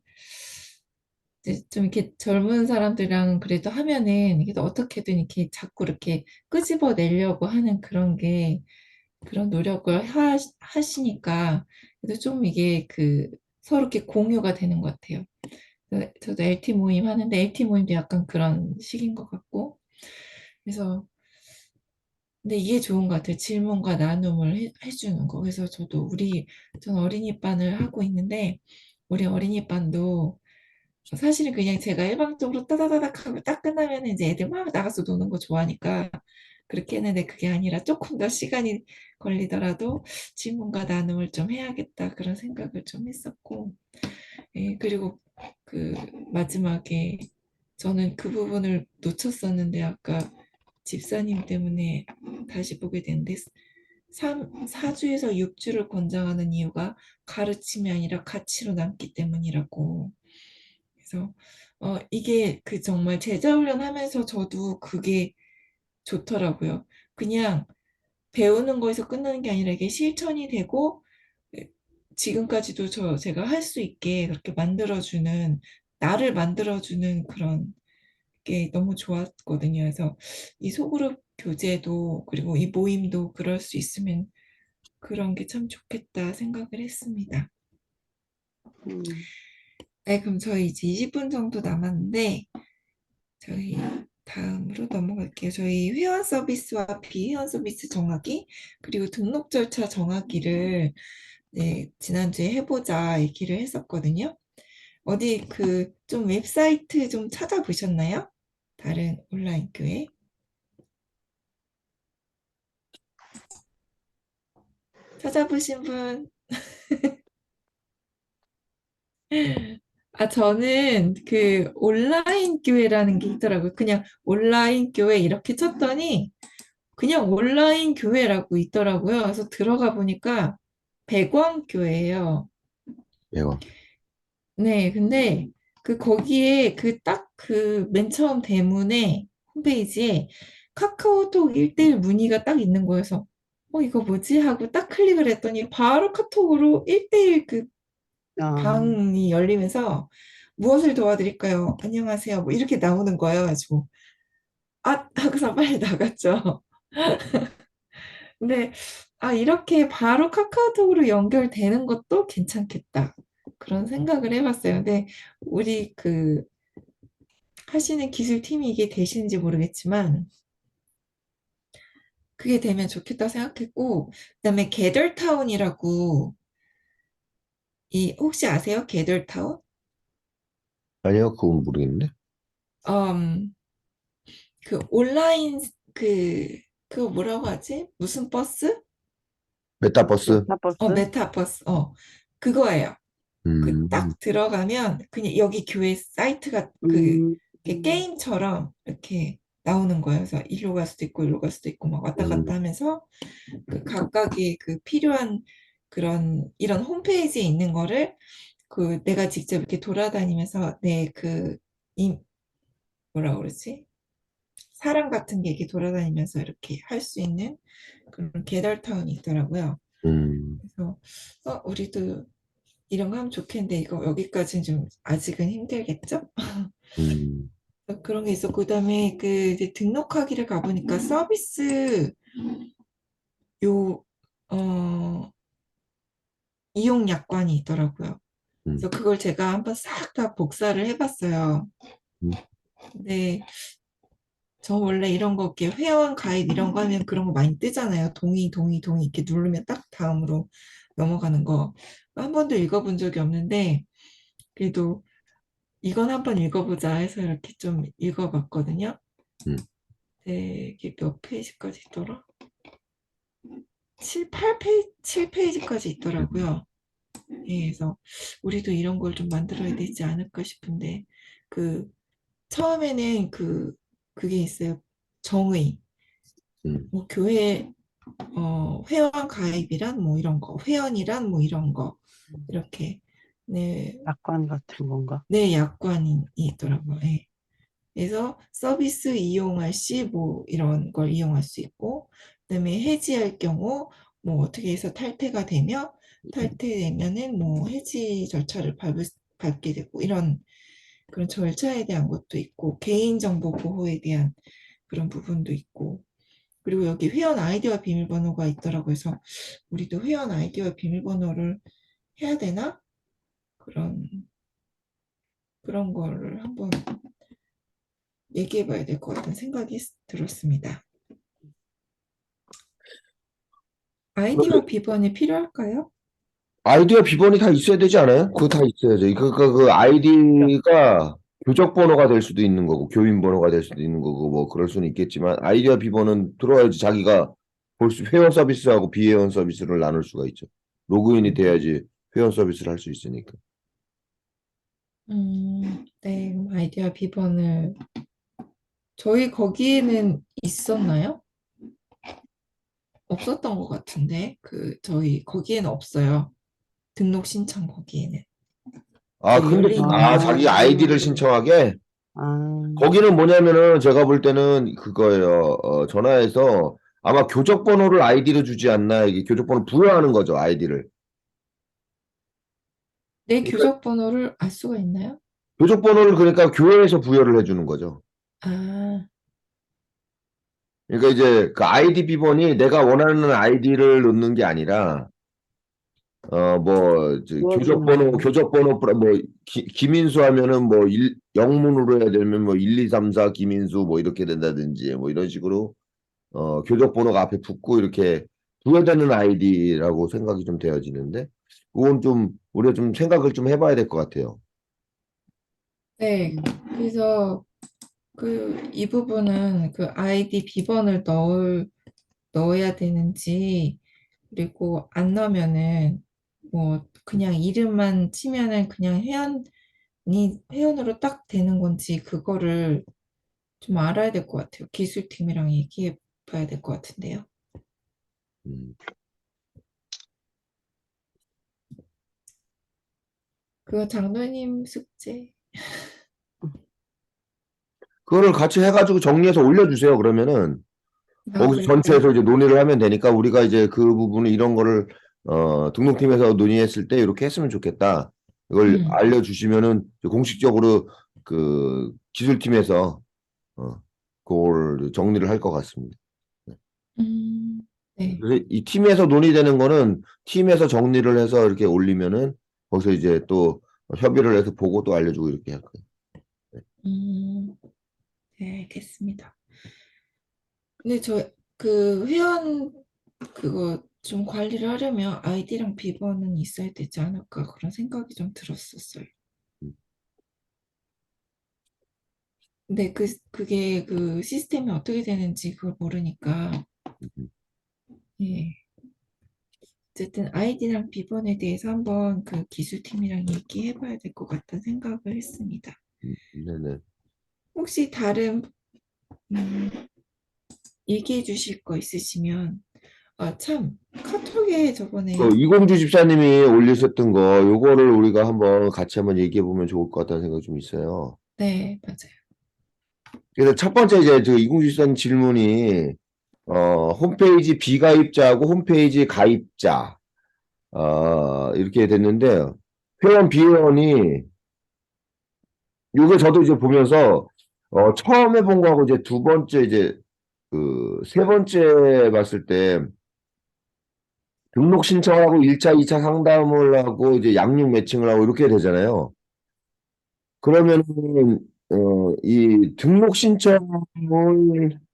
좀 이렇게 젊은 사람들이랑 그래도 하면은 이게 또 어떻게든 이렇게 자꾸 이렇게 끄집어 내려고 하는 그런 노력을 하시니까 그래도 좀 이게 서로 이렇게 공유가 되는 것 같아요. 저도 LT 모임 하는데 LT 모임도 약간 그런 식인 것 같고 그래서 근데 이게 좋은 것 같아요. 질문과 나눔을 해주는 거. 그래서 전 어린이반을 하고 있는데 우리 어린이반도 사실은 그냥 제가 일방적으로 따다다닥 하고 딱 끝나면 이제 애들 막 나가서 노는 거 좋아하니까 그렇게 했는데 그게 아니라 조금 더 시간이 걸리더라도 질문과 나눔을 좀 해야겠다 그런 생각을 좀 했었고 예, 그리고 그 마지막에 저는 그 부분을 놓쳤었는데 아까 집사님 때문에 다시 보게 됐는데 4주에서 6주를 권장하는 이유가 가르침이 아니라 가치로 남기 때문이라고. 그래서 이게 그 정말 제자 훈련하면서 저도 그게 좋더라고요. 그냥 배우는 거에서 끝나는 게 아니라 이게 실천이 되고 지금까지도 제가 할 수 있게 그렇게 만들어주는 나를 만들어주는 그런 게 너무 좋았거든요. 그래서 이 소그룹 교제도 그리고 이 모임도 그럴 수 있으면 그런 게 참 좋겠다 생각을 했습니다. 음, 네, 그럼 저희 이제 20분 정도 남았는데 저희 다음으로 넘어갈게요. 저희 회원 서비스와 비회원 서비스 정하기 그리고 등록 절차 정하기를 네, 지난주에 해보자 얘기를 했었거든요. 어디 그 좀 웹사이트 좀 찾아보셨나요? 다른 온라인 교회? 찾아보신 분? 아, 저는 그 온라인 교회라는 게 있더라고요. 그냥 온라인 교회 이렇게 쳤더니 그냥 온라인 교회라고 있더라고요. 그래서 들어가 보니까 백왕교회예요. 매워. 네, 근데 그 거기에 그 딱 그 맨 처음 대문에 홈페이지에 카카오톡 1대1 문의가 딱 있는 거여서 이거 뭐지? 하고 딱 클릭을 했더니 바로 카톡으로 1대1 그 아, 방이 열리면서 무엇을 도와드릴까요? 안녕하세요. 뭐 이렇게 나오는 거예요. 가지고 하고서 빨리 나갔죠. 근데 이렇게 바로 카카오톡으로 연결되는 것도 괜찮겠다. 그런 생각을 해봤어요. 근데 우리 그 하시는 기술팀이 이게 되시는지 모르겠지만 그게 되면 좋겠다 생각했고 그다음에 게덜타운이라고 혹시 아세요? 게덜타운? 아니요, 그건 모르겠는데. 음, 그 온라인 그거 뭐라고 하지? 무슨 버스? 메타버스. 메타버스? 메타버스. 그거예요. 그 음, 딱 들어가면 그냥 여기 교회 사이트가 음, 이렇게 게임처럼 이렇게 나오는 거예요. 그래서 일로 갈 수도 있고 일로 갈 수도 있고 막 왔다 음, 갔다 하면서 그 각각의 그 필요한 그런 이런 홈페이지에 있는 거를 그 내가 직접 이렇게 돌아다니면서 뭐라 그러지? 사람 같은 게 이렇게 돌아다니면서 이렇게 할 수 있는 그런 게덜타운이 있더라고요. 음, 그래서 우리도 이런 거 하면 좋겠는데 이거 여기까지는 좀 아직은 힘들겠죠? 음, 그런 게 있었고 그다음에 그 이제 등록하기를 가보니까 서비스 요 어, 이용 약관이 있더라고요. 음, 그래서 그걸 제가 한번 싹 다 복사를 해봤어요. 음, 근데 저 원래 이런 거 이렇게 회원 가입 이런 거 하면 그런 거 많이 뜨잖아요. 동의, 동의, 동의 이렇게 누르면 딱 다음으로 넘어가는 거. 한 번도 읽어본 적이 없는데 그래도 이건 한번 읽어보자 해서 이렇게 좀 읽어봤거든요. 음, 네, 이게 몇 페이지까지 있더라? 8페이지, 7페이지까지 음, 있더라고요. 예, 그래서 우리도 이런 걸 좀 만들어야 되지 않을까 싶은데 그 처음에는 그게 있어요. 정의. 음, 뭐 교회 회원 가입이란 뭐 이런 거, 회원이란 뭐 이런 거 이렇게 네, 약관 같은 건가? 네 약관이 있더라고요. 음, 예. 그래서 서비스 이용할 시 뭐 이런 걸 이용할 수 있고 그다음에 해지할 경우 뭐 어떻게 해서 탈퇴가 되며 탈퇴되면은 뭐 해지 절차를 밟게 되고 이런 그런 절차에 대한 것도 있고 개인정보 보호에 대한 그런 부분도 있고 그리고 여기 회원 아이디와 비밀번호가 있더라고요. 그래서 우리도 회원 아이디와 비밀번호를 해야 되나? 그런 거를 한번 얘기해 봐야 될 것 같은 생각이 들었습니다. 아이디와 비번이 필요할까요? 아이디와 비번이 다 있어야 되지 않아요? 그거 다 있어야죠. 그 아이디가 교적 번호가 될 수도 있는 거고, 교인 번호가 될 수도 있는 거고, 뭐, 그럴 수는 있겠지만, 아이디와 비번은 들어와야지 자기가 회원 서비스하고 비회원 서비스를 나눌 수가 있죠. 로그인이 돼야지 회원 서비스를 할 수 있으니까. 네, 그럼 아이디와 비번을 저희 거기에는 있었나요? 없었던 것 같은데 저희 거기에는 없어요. 등록 신청 거기에는 아, 그 근데, 열린 자기 아, 아이디를 신청하게? 아, 거기는 뭐냐면은 제가 볼 때는 그거예요. 전화해서 아마 교적 번호를 아이디로 주지 않나, 이게 교적 번호 부여하는 거죠, 아이디를. 내 그러니까 교적 번호를 알 수가 있나요? 교적 번호를 그러니까 교회에서 부여를 해주는 거죠. 아, 그러니까 이제 그 아이디 비번이 내가 원하는 아이디를 넣는 게 아니라 주어지는 거. 교적 번호 김인수 하면은 영문으로 해야 되면 1, 2, 3, 4 김인수 뭐 이렇게 된다든지 뭐 이런 식으로 교적 번호가 앞에 붙고 이렇게 부여되는 아이디라고 생각이 좀 되어지는데 그건 좀 우리가 좀 생각을 좀 해봐야 될 것 같아요. 네. 그래서 이 부분은 그 아이디 비번을 넣어야 되는지, 그리고 안 넣으면은 뭐 그냥 이름만 치면은 그냥 회원으로 딱 되는 건지 그거를 좀 알아야 될 것 같아요. 기술팀이랑 얘기해 봐야 될 것 같은데요. 음. 그거 장로님 숙제. 그거를 같이 해가지고 정리해서 올려주세요. 그러면은 아, 거기서 그럴까요? 전체에서 이제 논의를 하면 되니까 우리가 이제 그 부분을 이런 거를 등록팀에서 논의했을 때 이렇게 했으면 좋겠다. 이걸 음, 알려주시면은 공식적으로 그 기술팀에서 그걸 정리를 할 것 같습니다. 네. 그래서 이 팀에서 논의되는 거는 팀에서 정리를 해서 이렇게 올리면은 거기서 이제 또 협의를 해서 보고 또 알려주고 이렇게 할 거예요. 음, 네, 알겠습니다. 근데 회원 그거 좀 관리를 하려면 아이디랑 비번은 있어야 되지 않을까 그런 생각이 좀 들었었어요. 근데 그게 그 시스템이 어떻게 되는지 그걸 모르니까, 예. 어쨌든 아이디랑 비번에 대해서 한번 그 기술팀이랑 얘기해 봐야 될 것 같다는 생각을 했습니다. 네네. 혹시 다른 음, 얘기해 주실 거 있으시면, 참 카톡에 저번에, 이공주 집사님이 올리셨던 거 요거를 우리가 한번 같이 한번 얘기해 보면 좋을 것 같다는 생각이 좀 있어요. 네, 맞아요. 그래서 첫 번째 이제 이공주 집사님 질문이 홈페이지 비가입자하고 홈페이지 가입자 이렇게 됐는데 회원 비회원이 요게 저도 이제 보면서 처음 해본 거하고 이제 두 번째 이제 그 세 번째 봤을 때 등록 신청하고 1차, 2차 상담을 하고 이제 양육 매칭을 하고 이렇게 되잖아요. 그러면은 이 등록 신청을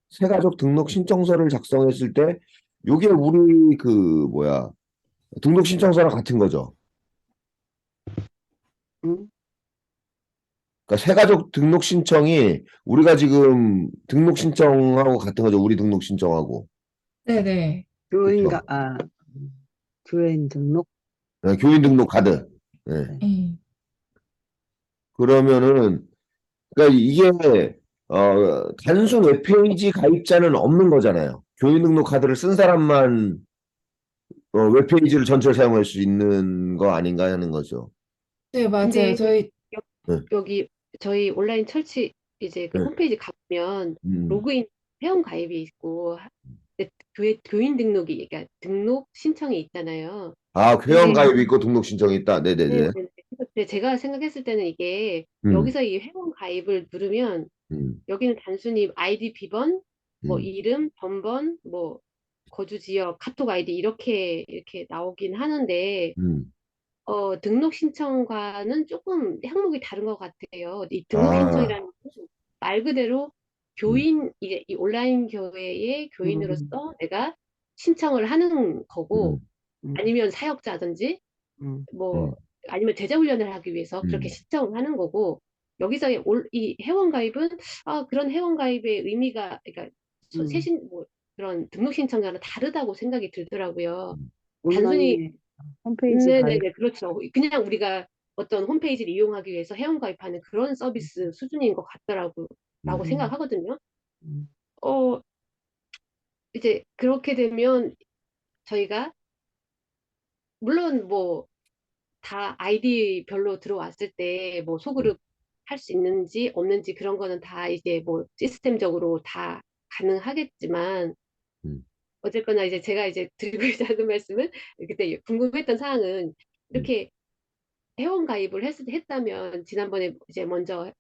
새가족 등록 신청서를 작성했을 때 요게 우리 등록 신청서랑 같은 거죠. 응? 그러니까 새가족 등록 신청이 우리가 지금 등록 신청하고 같은 거죠. 우리 등록 신청하고. 네네. 교인가, 그렇죠. 교인 등록. 교인 등록 카드. 네. 네. 그러면은 그러니까 이게 단순 웹페이지 가입자는 없는 거잖아요. 교인 등록 카드를 쓴 사람만 웹페이지를 전체를 사용할 수 있는 거 아닌가 하는 거죠. 네, 맞아요. 근데 저희, 여- 네, 여기 저희 온라인 철치 이제 그 네, 홈페이지 가보면 음. 로그인 회원 가입이 있고 근데 교인 등록이 그러니까 등록 신청이 있잖아요. 아, 회원 근데 가입이 있고 등록 신청이 있다. 네, 네네네. 네, 네. 근데 제가 생각했을 때는 이게 음, 여기서 이 회원 가입을 누르면 음, 여기는 단순히 아이디 비번, 뭐 음, 이름, 번번, 뭐 거주 지역, 카톡 아이디 이렇게 나오긴 하는데 음. 등록 신청과는 조금 항목이 다른 것 같아요. 이 등록 아, 신청이라는 것은 말 그대로 이제 이 온라인 교회의 교인으로서 내가 신청을 하는 거고, 음, 아니면 사역자든지, 음, 뭐, 아니면 제자 훈련을 하기 위해서 그렇게 신청을 하는 거고, 여기서의 이 회원 가입은, 그런 회원 가입의 의미가, 그러니까, 뭐, 그런 등록 신청자는 다르다고 생각이 들더라고요. 단순히, 온라인 홈페이지 가입. 네네네, 그렇죠. 그냥 우리가 어떤 홈페이지를 이용하기 위해서 회원 가입하는 그런 서비스 수준인 것 같더라고요. 라고 음, 생각하거든요. 음, 어, 이제 그렇게 되면 저희가, 물론 뭐, 다 아이디별로 들어왔을 때 뭐 소그룹 할 수 있는지 없는지 그런 거는 다 이제 뭐 시스템적으로 다 가능하겠지만, 음, 어쨌거나 이제 제가 이제 드리고 싶은 말씀은, 그때 궁금했던 사항은, 음, 이렇게 회원 가입을 했다면 지난번에 이제 먼저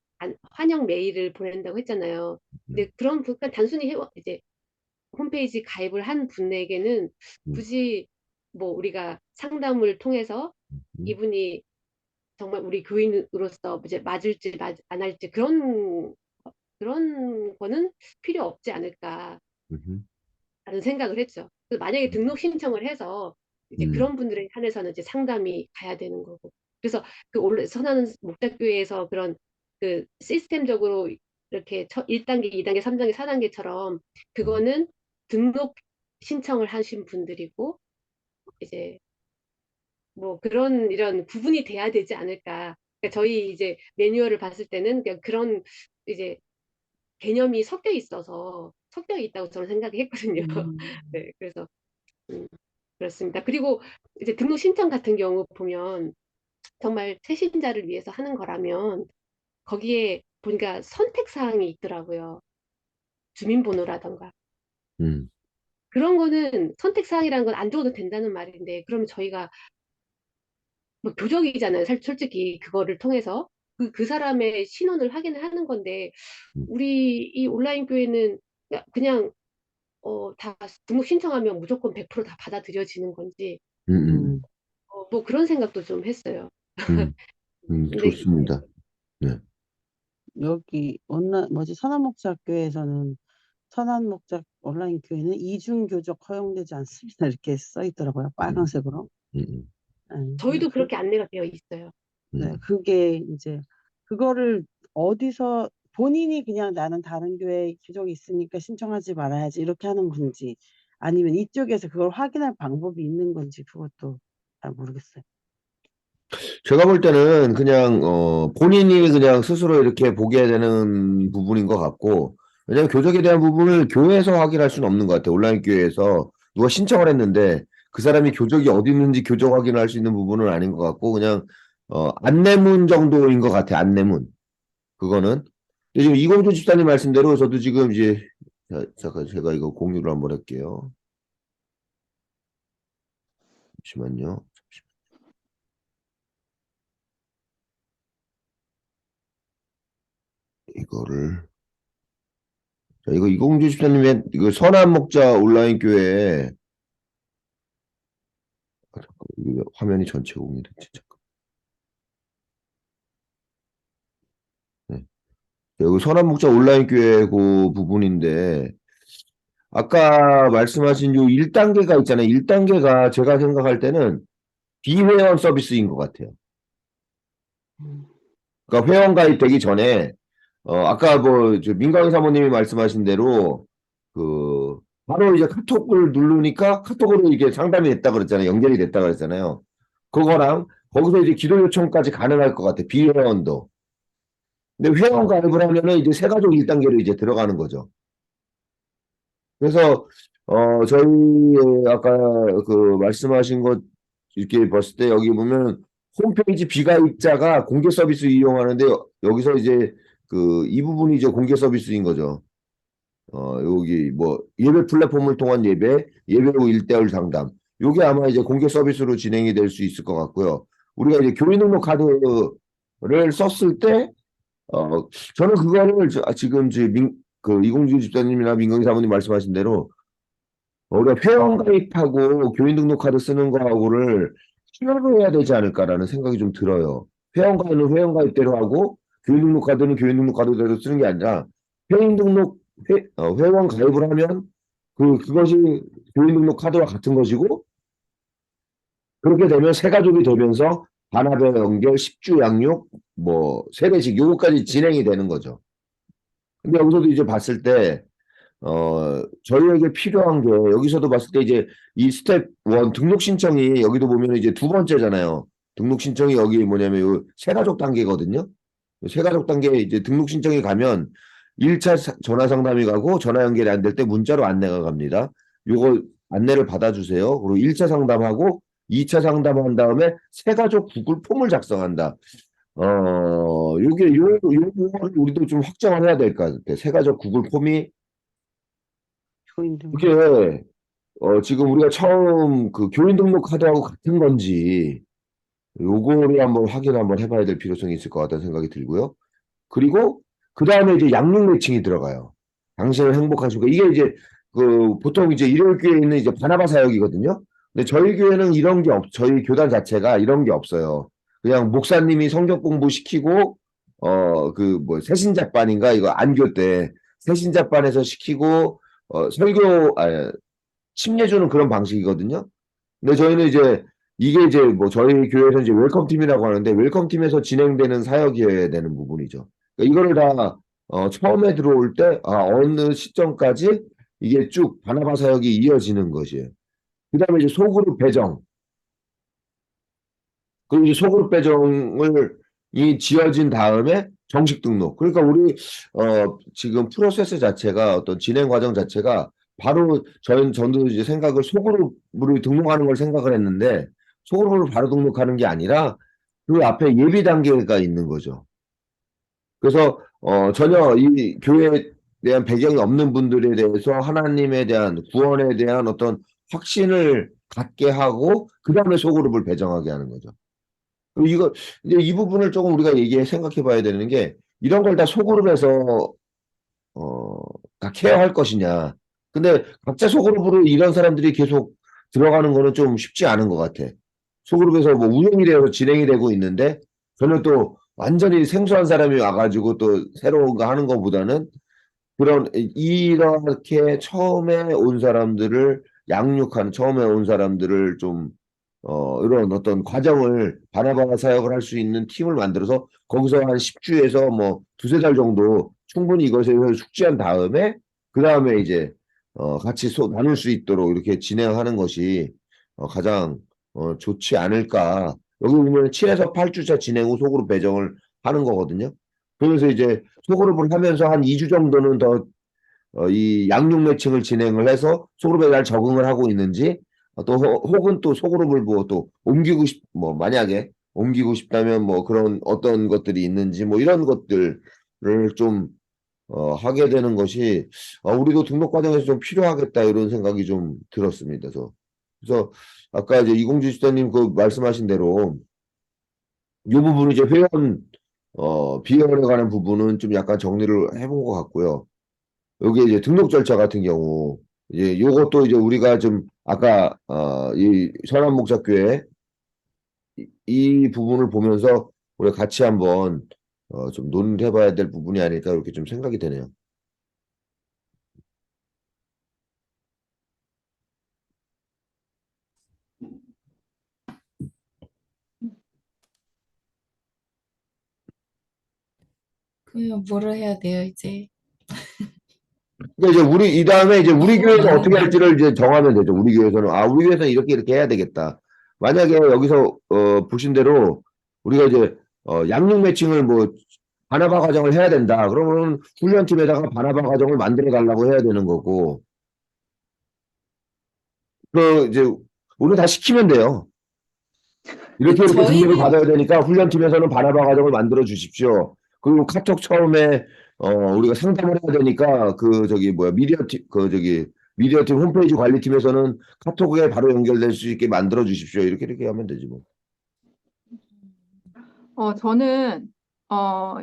환영 메일을 보낸다고 했잖아요. 근데 그런 그러니까 단순히 이제 홈페이지 가입을 한 분에게는 음, 굳이 뭐 우리가 상담을 통해서 음, 이분이 정말 우리 교인으로서 이제 맞을지 안 할지 그런 거는 필요 없지 않을까라는 음, 생각을 했죠. 그래서 만약에 등록 신청을 해서 이제 음, 그런 분들에 한해서는 이제 상담이 가야 되는 거고. 그래서 그 원래 선한 목자교회에서 그런 그 시스템적으로 이렇게 1단계, 2단계, 3단계, 4단계처럼 그거는 등록 신청을 하신 분들이고 이제 뭐 그런 이런 구분이 돼야 되지 않을까. 그러니까 저희 이제 매뉴얼을 봤을 때는 그냥 그런 이제 개념이 섞여 있다고 저는 생각이 했거든요. 음, 네, 그래서 음, 그렇습니다. 그리고 이제 등록 신청 같은 경우 보면 정말 새신자를 위해서 하는 거라면 거기에 보니까 선택 사항이 있더라고요. 주민번호라던가. 음, 그런 거는 선택 사항이라는 건 안 줘도 된다는 말인데, 그러면 저희가 뭐 교적이잖아요. 솔직히 그거를 통해서 그 사람의 신원을 확인을 하는 건데 음, 우리 이 온라인 교회는 그냥 다 등록 신청하면 무조건 100%다 받아들여지는 건지 음, 음. 뭐 그런 생각도 좀 했어요. 음, 근데 좋습니다. 네. 여기 선한목자교회에서는 선한목자 온라인 교회는 이중 교적 허용되지 않습니다. 이렇게 써 있더라고요. 음, 빨간색으로. 음, 근데 저희도 그렇게 안내가 되어 있어요. 네, 음. 그게 이제 그거를 어디서 본인이 그냥 나는 다른 교회 규정이 있으니까 신청하지 말아야지 이렇게 하는 건지 아니면 이쪽에서 그걸 확인할 방법이 있는 건지 그것도 잘 모르겠어요. 제가 볼 때는 그냥 본인이 그냥 스스로 이렇게 보게 되는 부분인 것 같고, 왜냐하면 교적에 대한 부분을 교회에서 확인할 수는 없는 것 같아요. 온라인 교회에서 누가 신청을 했는데 그 사람이 교적이 어디 있는지 교적 확인할 수 있는 부분은 아닌 것 같고, 그냥 안내문 정도인 것 같아요. 안내문. 그거는. 근데 지금 이공주 집사님 말씀대로 저도 지금 이제 잠깐 제가 이거 공유를 한번 할게요. 잠시만요. 이거를 자, 이거 이공주 집사님의 이거 선한 목자 온라인 교회 잠깐, 이게 화면이 전체 공유됐지 잠깐. 네. 여기 선한 목자 온라인 교회 그 부분인데 아까 말씀하신 요 1단계가 있잖아요. 1단계가 제가 생각할 때는 비회원 서비스인 것 같아요. 그러니까 회원 가입되기 전에 아까 저 민광희 사모님이 말씀하신 대로 그 바로 이제 카톡을 누르니까 카톡으로 이게 상담이 됐다 그랬잖아요. 연결이 됐다 그랬잖아요. 그거랑 거기서 이제 기도 요청까지 가능할 것 같아. 비회원도. 근데 회원 가입을 하면은 이제 새가족 1단계로 이제 들어가는 거죠. 그래서 저희 아까 그 말씀하신 것 이렇게 봤을 때 여기 보면 홈페이지 비가입자가 공개 서비스 이용하는데 여기서 이제 그 이 부분이 이제 공개 서비스인 거죠. 여기 뭐 예배 플랫폼을 통한 예배 후 1대1 상담. 요게 아마 이제 공개 서비스로 진행이 될 수 있을 것 같고요. 우리가 이제 교인 등록 카드를 썼을 때 저는 그거를 지금 그 이공주 집사님이나 민경희 사모님 말씀하신 대로 우리가 회원 가입하고 교인 등록 카드 쓰는 거하고를 시작을 해야 되지 않을까라는 생각이 좀 들어요. 회원 가입은 회원 가입대로 하고 교인 등록 카드는 교인 등록 카드대로 쓰는 게 아니라 회인 등록 회원 가입을 하면 그것이 교인 등록 카드와 같은 것이고 그렇게 되면 세 가족이 되면서 반합의 연결, 십주 양육, 뭐 세례식 요거까지 진행이 되는 거죠. 근데 여기서도 이제 봤을 때 저희에게 필요한 게 여기서도 봤을 때 이제 이 스텝 1 등록 신청이 여기도 보면 이제 두 번째잖아요. 등록 신청이 여기 뭐냐면 요 세가족 단계거든요. 세가족 단계에 이제 등록 신청이 가면 1차 전화 상담이 가고 전화 연결이 안 될 때 문자로 안내가 갑니다. 요거 안내를 받아주세요. 그리고 1차 상담하고 2차 상담한 다음에 세가족 구글 폼을 작성한다. 요거를 우리도 좀 확정을 해야 될 것 같아요. 세가족 구글 폼이 교인 등록. 이게 지금 우리가 처음 그 교인 등록 카드하고 같은 건지 요거를 한번 해봐야 될 필요성이 있을 것 같다는 생각이 들고요. 그리고 그 다음에 이제 양육 매칭이 들어가요. 당신은 행복하시고 이게 이제 그 보통 이제 일요일교회에 있는 이제 바나바 사역이거든요. 근데 저희 교회는 이런 게 저희 교단 자체가 이런 게 없어요. 그냥 목사님이 성경 공부 시키고 그 뭐 새신자반인가 이거 안교 때 새신자반에서 시키고 침례 주는 그런 방식이거든요. 근데 저희는 이제 이게 이제 뭐 저희 교회에서 이제 웰컴 팀이라고 하는데 웰컴 팀에서 진행되는 사역이어야 되는 부분이죠. 그러니까 이거를 다 처음에 들어올 때 어느 시점까지 이게 쭉 바나바 사역이 이어지는 것이에요. 그다음에 이제 소그룹 배정. 그리고 이제 소그룹 배정을 이 지어진 다음에 정식 등록. 그러니까 우리 지금 프로세스 자체가 어떤 진행 과정 자체가 바로 전도 이제 생각을 소그룹으로 등록하는 걸 생각을 했는데 소그룹으로 바로 등록하는 게 아니라 그 앞에 예비 단계가 있는 거죠. 그래서 전혀 이 교회에 대한 배경이 없는 분들에 대해서 하나님에 대한 구원에 대한 어떤 확신을 갖게 하고 그 다음에 소그룹을 배정하게 하는 거죠. 이거 이제 이 부분을 조금 우리가 생각해 봐야 되는 게 이런 걸 다 소그룹에서 다 케어할 것이냐. 근데 각자 소그룹으로 이런 사람들이 계속 들어가는 거는 좀 쉽지 않은 것 같아. 소그룹에서 뭐 운영이 되어서 진행이 되고 있는데 저는 또 완전히 생소한 사람이 와가지고 또 새로운 거 하는 것보다는 이렇게 처음에 온 사람들을 양육하는 처음에 온 사람들을 좀 이런 어떤 과정을 바나바 사역을 할 수 있는 팀을 만들어서 거기서 한 10주에서 뭐 두세 달 정도 충분히 이것에 대해서 숙지한 다음에 그 다음에 이제 같이 나눌 수 있도록 이렇게 진행하는 것이 가장 좋지 않을까. 여기 보면 7에서 8주차 진행 후 소그룹 배정을 하는 거거든요. 그래서 이제 소그룹을 하면서 한 2주 정도는 더 이 양육 매칭을 진행을 해서 소그룹에 잘 적응을 하고 있는지 또 혹은 또 소그룹을 뭐 또 뭐 만약에 옮기고 싶다면 뭐 그런 어떤 것들이 있는지 뭐 이런 것들을 좀 하게 되는 것이 우리도 등록 과정에서 좀 필요하겠다 이런 생각이 좀 들었습니다. 그래서 아까 이제 이공주 집사님 그 말씀하신 대로 이 부분은 이제 회원 비회원에 관한 부분은 좀 약간 정리를 해본 것 같고요. 여기 이제 등록 절차 같은 경우 이제 요것도 이제 우리가 좀 아까 이 선한목자교회 이 부분을 보면서 우리가 같이 한번 좀 논의를 해봐야 될 부분이 아닐까 이렇게 좀 생각이 되네요. 그러면 뭐를 해야 돼요, 이제? 그러니까 이제 이 다음에 이제 우리 교회에서 어떻게 아, 할지를 이제 정하면 되죠. 우리 교회에서는 우리 교회에서는 이렇게 해야 되겠다. 만약에 여기서 보신 대로 우리가 이제 양육 매칭을 뭐 바나바 과정을 해야 된다. 그러면 훈련팀에다가 바나바 과정을 만들어 달라고 해야 되는 거고 그 이제 우리 다 시키면 돼요. 이렇게 등록을 저희는 받아야 되니까 훈련팀에서는 바나바 과정을 만들어 주십시오. 그리고 카톡 처음에 우리가 상담을 해야 되니까 미디어팀 홈페이지 관리팀에서는 카톡에 바로 연결될 수 있게 만들어 주십시오. 이렇게 하면 되지 뭐. 저는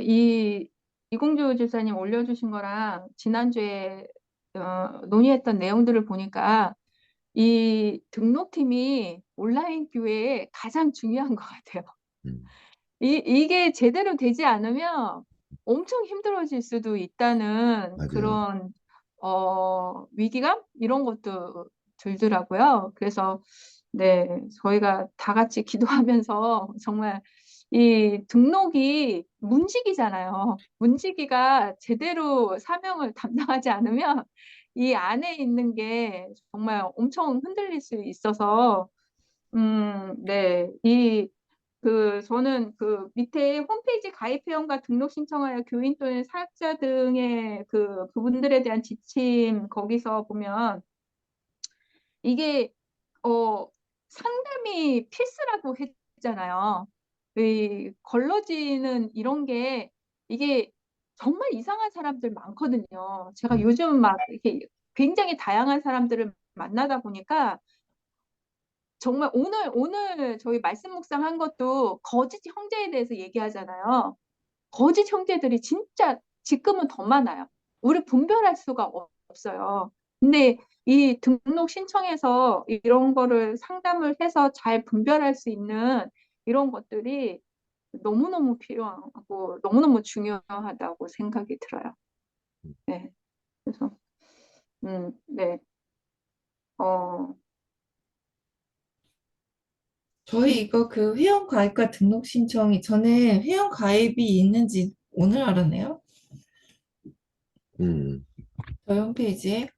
이공주 집사님 올려주신 거랑 지난주에 논의했던 내용들을 보니까 이 등록팀이 온라인 교회에 가장 중요한 것 같아요. 음. 이게 제대로 되지 않으면 엄청 힘들어질 수도 있다는 맞아요. 그런 위기감 이런 것도 들더라고요. 그래서 네, 저희가 다 같이 기도하면서 정말 이 등록이 문지기잖아요. 문지기가 제대로 사명을 담당하지 않으면 이 안에 있는 게 정말 엄청 흔들릴 수 있어서 네, 저는 그 밑에 홈페이지 가입 회원과 등록 신청하여 교인 또는 사역자 등의 그 부분들에 대한 지침 거기서 보면 이게 상담이 필수라고 했잖아요. 이 걸러지는 이런 게 이게 정말 이상한 사람들 많거든요. 제가 요즘 막 이렇게 굉장히 다양한 사람들을 만나다 보니까 정말 오늘 저희 말씀 묵상한 것도 거짓 형제에 대해서 얘기하잖아요. 거짓 형제들이 진짜 지금은 더 많아요. 우리 분별할 수가 없어요. 근데 이 등록 신청해서 이런 거를 상담을 해서 잘 분별할 수 있는 이런 것들이 너무너무 필요하고 너무너무 중요하다고 생각이 들어요. 네. 그래서 네. 저희 이거 그 회원 가입과 등록 신청이 저는 회원 가입이 있는지 오늘 알았네요. 음. 저희 홈페이지에.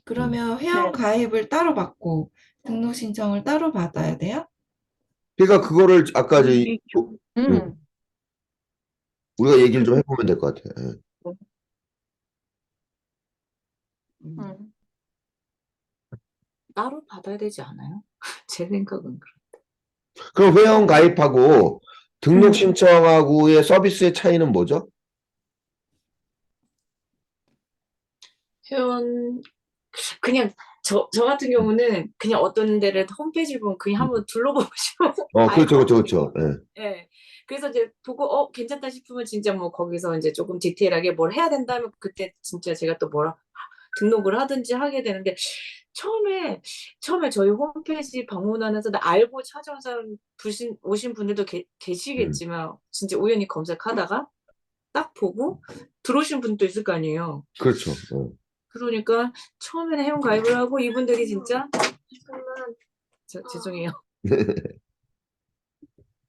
그러면 네. 회원 가입을 따로 받고 등록 신청을 따로 받아야 돼요? 그러니까 그거를 아까 우리 교, 우리가 얘기를 좀 해보면 될 것 같아요. 예. 음. 따로 받아야 되지 않아요? 제 생각은 그래요. 그럼 회원 가입하고 등록 음. 신청하고의 서비스의 차이는 뭐죠? 회원 그냥 저 같은 경우는 그냥 어떤 데를 홈페이지를 보면 그냥 한번 둘러보고 싶어서 그렇죠, 그렇죠, 가입하거든요. 그렇죠. 예. 예. 그래서 이제 보고 괜찮다 싶으면 진짜 뭐 거기서 이제 조금 디테일하게 뭘 해야 된다면 그때 진짜 제가 또 등록을 하든지 하게 되는데 처음에 저희 홈페이지 방문하면서 알고 찾아온 사람 오신 분들도 계시겠지만 진짜 우연히 검색하다가 딱 보고 들어오신 분도 있을 거 아니에요. 그렇죠. 그러니까 처음에는 회원 가입을 하고 이분들이 진짜 잠깐만 죄송해요.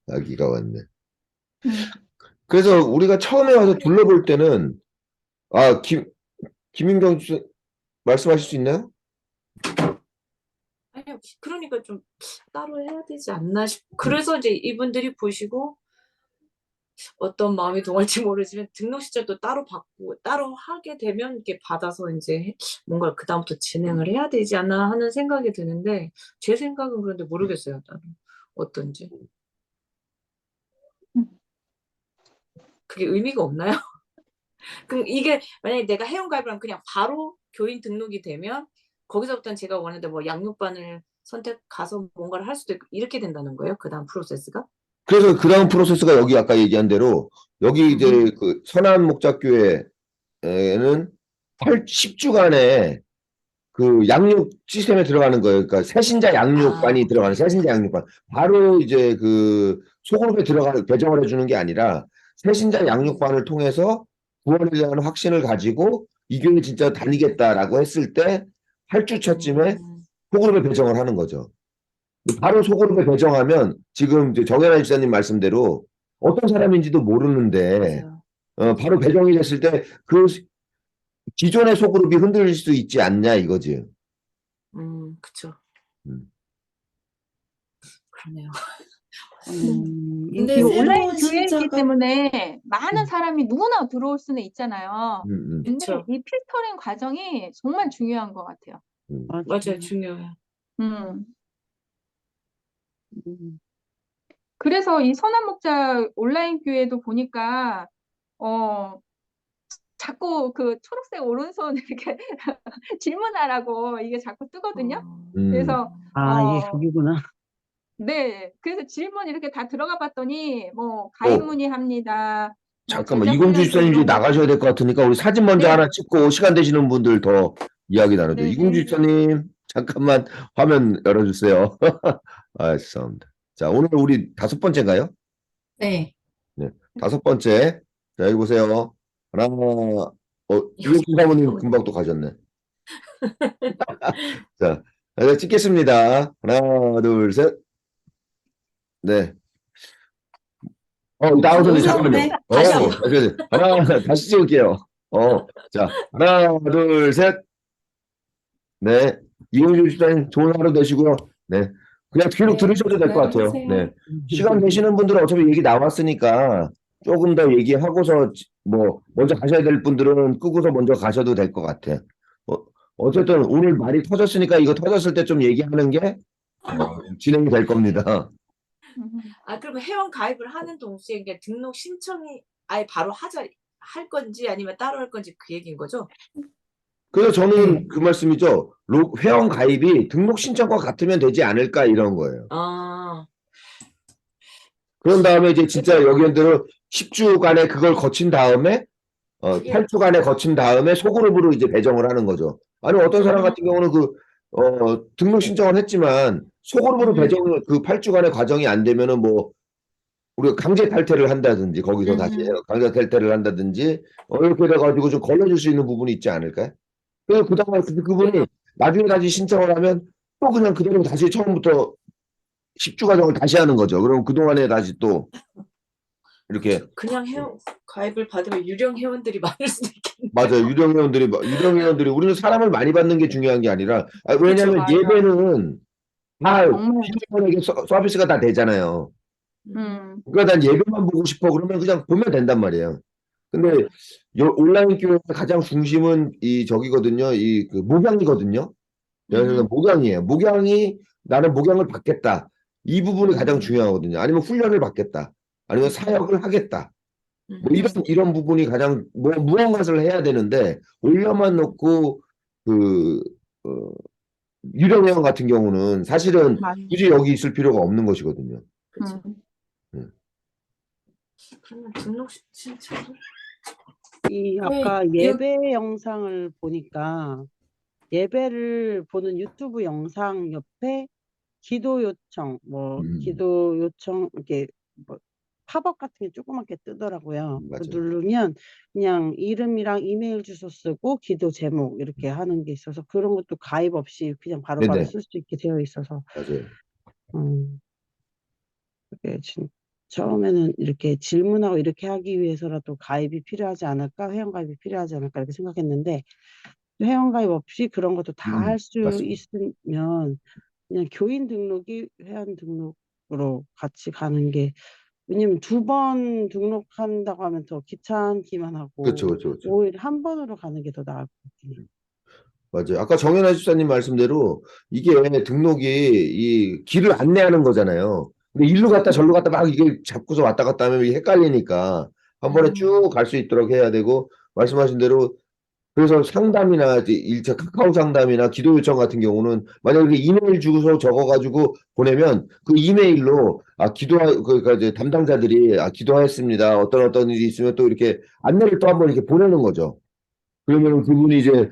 아기가 왔네. 그래서 우리가 처음에 와서 둘러볼 때는 김인경 씨 말씀하실 수 있나요? 아니요, 그러니까 좀 따로 해야 되지 않나 그래서 이제 이분들이 보시고 어떤 마음이 동할지 모르지만 등록 시절도 따로 받고 따로 하게 되면 이렇게 받아서 이제 뭔가 그다음부터 진행을 해야 되지 않나 하는 생각이 드는데 제 생각은 그런데 모르겠어요. 따로 어떤지. 그게 의미가 없나요? 그럼 이게 만약에 내가 회원가입을 하면 그냥 바로 교인 등록이 되면 거기서부터는 제가 원하는 뭐 양육반을 가서 뭔가를 할 수도 있고 이렇게 된다는 거예요? 그 다음 프로세스가? 그래서 그 다음 프로세스가 여기 아까 얘기한 대로 여기 이제 그 선한 목자교회에는 10주간의 그 양육 시스템에 들어가는 거예요. 그러니까 새신자 양육반이 들어가는 새신자 양육반. 바로 이제 그 소그룹에 배정을 해주는 게 아니라 새신자 양육반을 통해서 구원에 대한 확신을 가지고 이 교회 진짜 다니겠다라고 했을 때 8주 차쯤에 소그룹에 배정을 하는 거죠. 바로 소그룹에 배정하면 지금 이제 정연아 집사님 말씀대로 어떤 사람인지도 모르는데 맞아요. 바로 배정이 됐을 때 그 기존의 소그룹이 흔들릴 수 있지 않냐 이거지. 그쵸. 그러네요. 근데 이 새로운 온라인 교회이기 신자가 때문에 많은 사람이 누구나 들어올 수는 있잖아요. 근데 그쵸. 이 필터링 과정이 정말 중요한 것 같아요. 맞아요. 중요해요. 음. 그래서 이 선한 목자 온라인 교회도 보니까 자꾸 그 초록색 오른손 이렇게 질문하라고 이게 자꾸 뜨거든요. 그래서 이게 그기구나. 네, 그래서 질문 이렇게 다 들어가 봤더니 뭐 가입 문의합니다. 뭐 잠깐만 제작 이공주 훈련도 집사님 이제 이런 거. 나가셔야 될 것 같으니까 우리 사진 먼저 네. 하나 찍고 시간 되시는 분들 더 이야기 나누죠. 네, 이공주 네. 집사님 잠깐만 화면 열어주세요. 죄송합니다. 자 오늘 우리 5번째인가요? 네. 네, 5번째. 자 여기 보세요. 하나, 유혁진 사모님 금방 또 가셨네. 자, 네, 찍겠습니다. 하나, 둘, 셋. 네. 나오셨네. 잠깐만요. 오셨네. 다시 한번. 잠시만요. 하나, 다시 찍을게요. 자, 하나, 둘, 셋. 네. 이용주 집사님 좋은 하루 되시고요. 네. 그냥 계속 네, 들으셔도 될 것 같아요. 수고하세요. 네. 시간 되시는 분들은 어차피 얘기 나왔으니까 조금 더 얘기하고서 뭐 먼저 가셔야 될 분들은 끄고서 먼저 가셔도 될 것 같아. 어쨌든 오늘 말이 터졌으니까 이거 터졌을 때 좀 얘기하는 게 진행이 될 겁니다. 아, 그리고 회원 가입을 하는 동시에 이게 등록 신청이 아예 바로 할 건지 아니면 따로 할 건지 그 얘기인 거죠? 그래서 저는 네. 그 말씀이죠. 회원 가입이 등록 신청과 같으면 되지 않을까 이런 거예요. 아, 그런 다음에 이제 진짜 여기원들은 10주간에 그걸 거친 다음에 그게 8주간에 거친 다음에 소그룹으로 이제 배정을 하는 거죠. 아니 어떤 사람 같은 경우는 등록 신청을 했지만 소그룹으로 배정을 그 8주간의 과정이 안 되면은 뭐 우리가 강제 탈퇴를 한다든지 거기서 다시 강제 탈퇴를 한다든지 이렇게 돼가지고 좀 걸러줄 수 있는 부분이 있지 않을까요? 그래서 그다음에 그분이 나중에 다시 신청을 하면 또 그냥 그대로 다시 처음부터 10주 과정을 다시 하는 거죠. 그럼 그동안에 다시 또 이렇게 그냥 회원 가입을 받으면 유령 회원들이 많을 수도 있겠네. 맞아요. 유령 회원들이 우리는 사람을 많이 받는 게 중요한 게 아니라 왜냐하면 맞아요. 예배는 다 정말. 피부에게 서비스가 다 되잖아요. 그러니까 난 예배만 보고 싶어 그러면 그냥 보면 된단 말이에요. 근데 온라인 교회의 가장 중심은 이 저기거든요. 그 목양이거든요. 그래서 목양이에요. 나는 목양을 받겠다. 이 부분이 가장 중요하거든요. 아니면 훈련을 받겠다. 아니면 사역을 하겠다. 뭐 이런 부분이 가장 뭐 무언가를 해야 되는데 올려만 놓고 그 유령 회원 같은 경우는 사실은 맞아요. 굳이 여기 있을 필요가 없는 것이거든요. 그렇죠. 그러면 등록 신청을 아까 네, 예배 영상을 보니까 예배를 보는 유튜브 영상 옆에 기도 요청, 기도 요청, 이렇게 뭐 팝업 같은 게 조그맣게 뜨더라고요. 맞아요. 누르면 그냥 이름이랑 이메일 주소 쓰고 기도 제목 이렇게 하는 게 있어서 그런 것도 가입 없이 그냥 바로바로 네네. 쓸 수 있게 되어 있어서 맞아요. 그게 처음에는 이렇게 질문하고 이렇게 하기 위해서라도 가입이 필요하지 않을까, 회원 가입이 필요하지 않을까 이렇게 생각했는데 회원 가입 없이 그런 것도 다 할 수 맞습니다. 있으면 그냥 교인 등록이 회원 등록으로 같이 가는 게 왜냐면 2번 등록한다고 하면 더 귀찮기만 그렇죠, 하고 그렇죠, 그렇죠. 오히려 한 번으로 가는 게 더 나을 것 같긴 해요. 맞아요. 아까 정연아 집사님 말씀대로 이게 등록이 이 길을 안내하는 거잖아요. 근데 일로 갔다 절로 갔다 막 이게 잡고서 왔다 갔다 하면 이게 헷갈리니까 한 번에 쭉 갈 수 있도록 해야 되고 말씀하신 대로 그래서 상담이나 이제 1차 카카오 상담이나 기도 요청 같은 경우는 만약에 이메일 주소 적어가지고 보내면 그 이메일로 그러니까 이제 담당자들이 기도하였습니다. 어떤 일이 있으면 또 이렇게 안내를 또 한 번 이렇게 보내는 거죠. 그러면 그분이 이제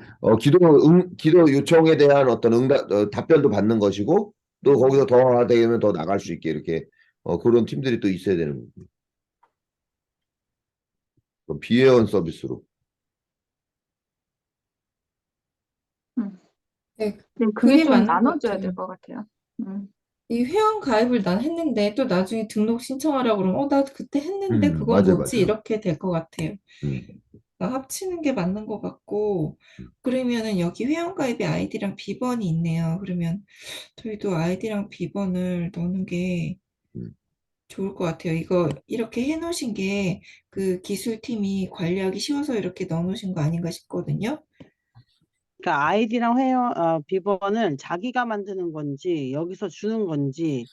기도 요청에 대한 어떤 답변도 받는 것이고 또 거기서 더 되면 더 나갈 수 있게 이렇게 그런 팀들이 또 있어야 되는 거고요. 그럼 비회원 서비스로. 네, 그게 그게 좀 맞는 것 나눠져야 같아요. 될 것 같아요. 이 회원 가입을 난 했는데 또 나중에 등록 신청하라고 그러면 나 그때 했는데 그건 맞아요, 뭐지? 맞아요. 이렇게 될 것 같아요. 음, 합치는 게 맞는 것 같고 그러면은 여기 회원 가입의 아이디랑 비번이 있네요. 그러면 저희도 아이디랑 비번을 넣는 게 음. 좋을 것 같아요. 이거 이렇게 해놓으신 게 그 기술팀이 관리하기 쉬워서 이렇게 넣어놓으신 거 아닌가 싶거든요. 그러니까 아이디랑 회원 비번은 자기가 만드는 건지 여기서 주는 건지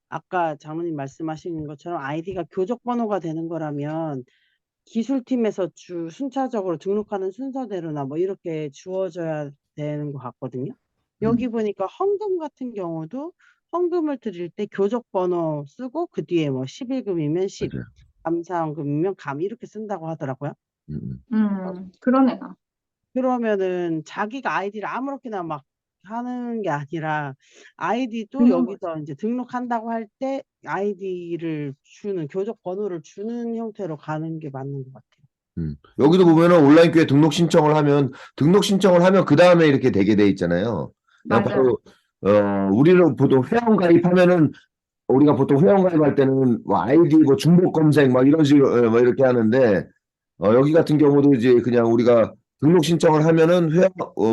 아까 장로님 말씀하신 것처럼 아이디가 교적 번호가 되는 거라면 기술팀에서 순차적으로 등록하는 순서대로나 뭐 이렇게 주어져야 되는 것 같거든요. 여기 보니까 헌금 같은 경우도 헌금을 드릴 때 교적 번호 쓰고 그 뒤에 뭐 11금이면 10, 맞아요. 감사헌금이면 감 이렇게 쓴다고 하더라고요. 그러네요. 그러면은 자기가 아이디를 아무렇게나 막 하는 게 아니라 아이디도 주는 여기서 이제 등록한다고 할 때 아이디를 주는 교적 번호를 주는 형태로 가는 게 맞는 것 같아요. 여기도 보면은 온라인 교회 등록 신청을 하면 그 다음에 이렇게 되게 돼 있잖아요. 그냥 맞아. 바로 우리는 보통 회원 가입하면은 우리가 보통 회원 가입할 때는 뭐 아이디 뭐 중복 검색 막 이런 식으로 뭐 이렇게 하는데 여기 같은 경우도 이제 그냥 우리가 등록 신청을 하면은 회원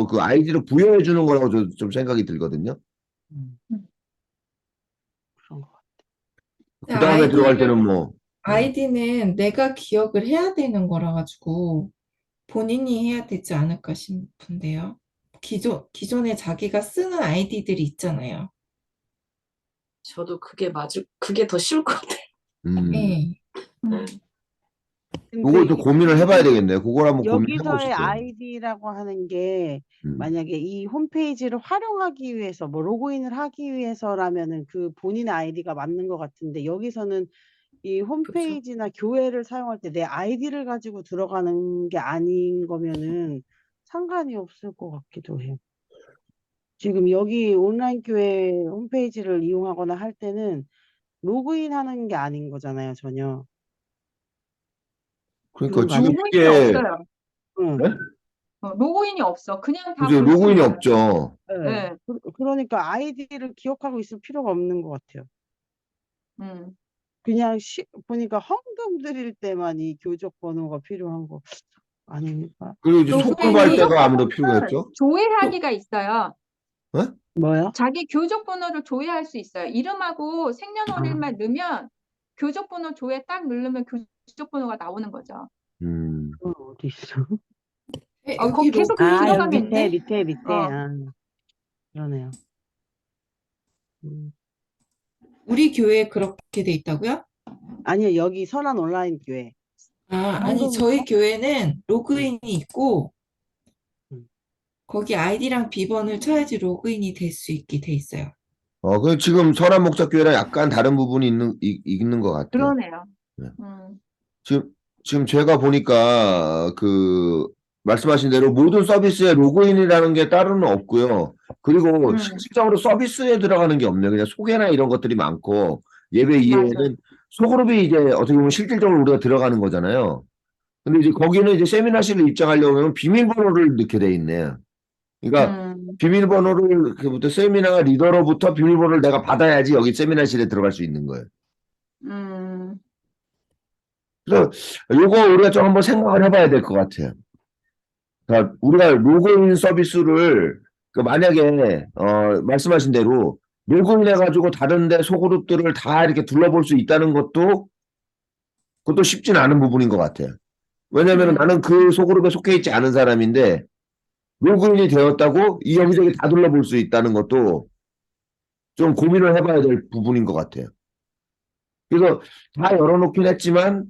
그 아이디를 부여해 주는 거라고 좀 생각이 들거든요. 음, 음. 그런 것 같아. 그 다음에 들어갈 때는 뭐 아이디는 내가 기억을 해야 되는 거라 가지고 본인이 해야 되지 않을까 싶은데요. 기존에 자기가 쓰는 아이디들이 있잖아요. 저도 그게 더 쉬울 것 같아요. 예. 음. 그걸 좀 고민을 해봐야 되겠네요. 그걸 한번 고민해보고 여기서의 싶어요. 아이디라고 하는 게 음. 만약에 이 홈페이지를 활용하기 위해서 뭐 로그인을 하기 위해서라면은 그 본인의 아이디가 맞는 것 같은데 여기서는 이 홈페이지나 교회를 사용할 때 내 아이디를 가지고 들어가는 게 아닌 거면은 상관이 없을 것 같기도 해요. 지금 여기 온라인 교회 홈페이지를 이용하거나 할 때는 로그인하는 게 아닌 거잖아요, 전혀. 그러니까 그런 거 지금 아니에요? 로그인이 이게 없어요. 응. 네? 로그인이 없어. 그냥 다 그죠? 볼 수 로그인이 있어요. 없죠. 네. 네. 그러니까 아이디를 기억하고 있을 필요가 없는 것 같아요. 음. 그냥 보니까 헌금 드릴 때만 이 교적 번호가 필요한 거 아닙니까? 그리고 이제 소금 할 교적 때가 아무래도 번호는 필요했죠. 조회하기가 있어요. 네? 뭐요? 자기 교적 번호를 조회할 수 있어요. 이름하고 생년월일만 넣으면 교적 번호 조회 딱 누르면 교적 번호가 나오는 거죠. 어디 있어? 거기 여기 계속 아, 들어가면 여기 있는데 밑에. 어. 아, 그러네요. 음. 우리 교회에 그렇게 돼 있다고요? 아니요, 여기 선한 온라인 교회. 아니, 헌금, 저희 교회는 로그인이 있고 음. 거기 아이디랑 비번을 쳐야지 로그인이 될 수 있게 돼 있어요. 그 지금 선한 목자교회랑 약간 다른 부분이 있는 것 같아요. 그러네요. 네. 음. 지금 제가 보니까 말씀하신 대로 모든 서비스에 로그인이라는 게 따로는 없고요. 그리고 실질적으로 서비스에 들어가는 게 없네요. 그냥 소개나 이런 것들이 많고 예배 맞아. 이외에는 소그룹이 이제 어떻게 보면 실질적으로 우리가 들어가는 거잖아요. 근데 이제 거기는 이제 세미나실을 입장하려면 비밀번호를 넣게 돼 있네요. 그러니까 비밀번호를 그부터 세미나 리더로부터 비밀번호를 내가 받아야지 여기 세미나실에 들어갈 수 있는 거예요. 음. 그래서 요거 우리가 좀 한번 생각을 해봐야 될 것 같아요. 그러니까 우리가 로그인 서비스를 만약에 말씀하신 대로 로그인 해가지고 다른데 소그룹들을 다 이렇게 둘러볼 수 있다는 그것도 쉽진 않은 부분인 것 같아요. 왜냐하면 나는 그 소그룹에 속해 있지 않은 사람인데 로그인이 되었다고 이 여기저기 다 둘러볼 수 있다는 것도 좀 고민을 해봐야 될 부분인 것 같아요. 그래서 다 열어놓긴 했지만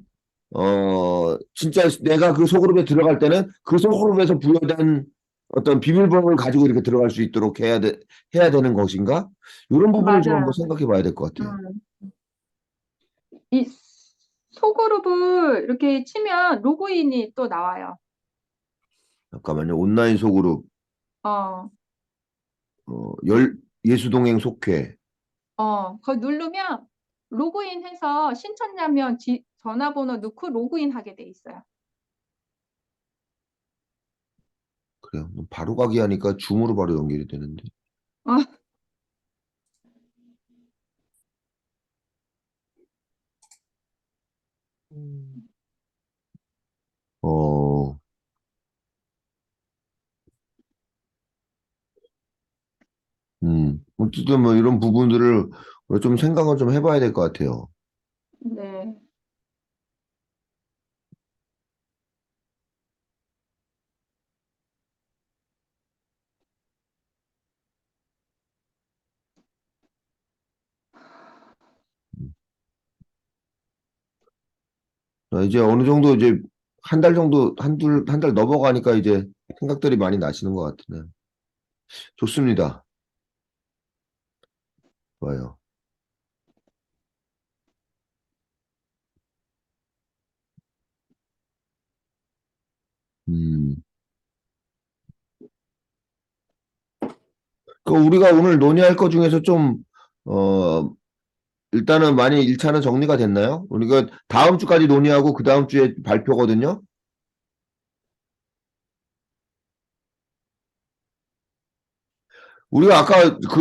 진짜 내가 그 소그룹에 들어갈 때는 그 소그룹에서 부여된 어떤 비밀번호를 가지고 이렇게 들어갈 수 있도록 해야 되는 것인가? 이런 부분을 좀 한번 맞아요. 생각해 봐야 될 것 같아요. 이 소그룹을 이렇게 치면 로그인이 또 나와요. 잠깐만요. 온라인 소그룹, 어. 예수동행 속회. 그거 누르면 로그인해서 신청자명 전화번호 넣고 로그인하게 돼 있어요. 그래요. 바로 가기 하니까 줌으로 바로 연결이 되는데. 어. 어, 어쨌든 뭐 이런 부분들을 좀 생각을 좀 해봐야 될 것 같아요. 네. 이제 어느 정도 이제 한 달 정도, 한 달 넘어가니까 이제 생각들이 많이 나시는 것 같으네. 좋습니다. 좋아요. 음. 우리가 오늘 논의할 것 중에서 좀, 일단은 많이 1차는 정리가 됐나요? 우리가 다음 주까지 논의하고 그 다음 주에 발표거든요. 우리가 아까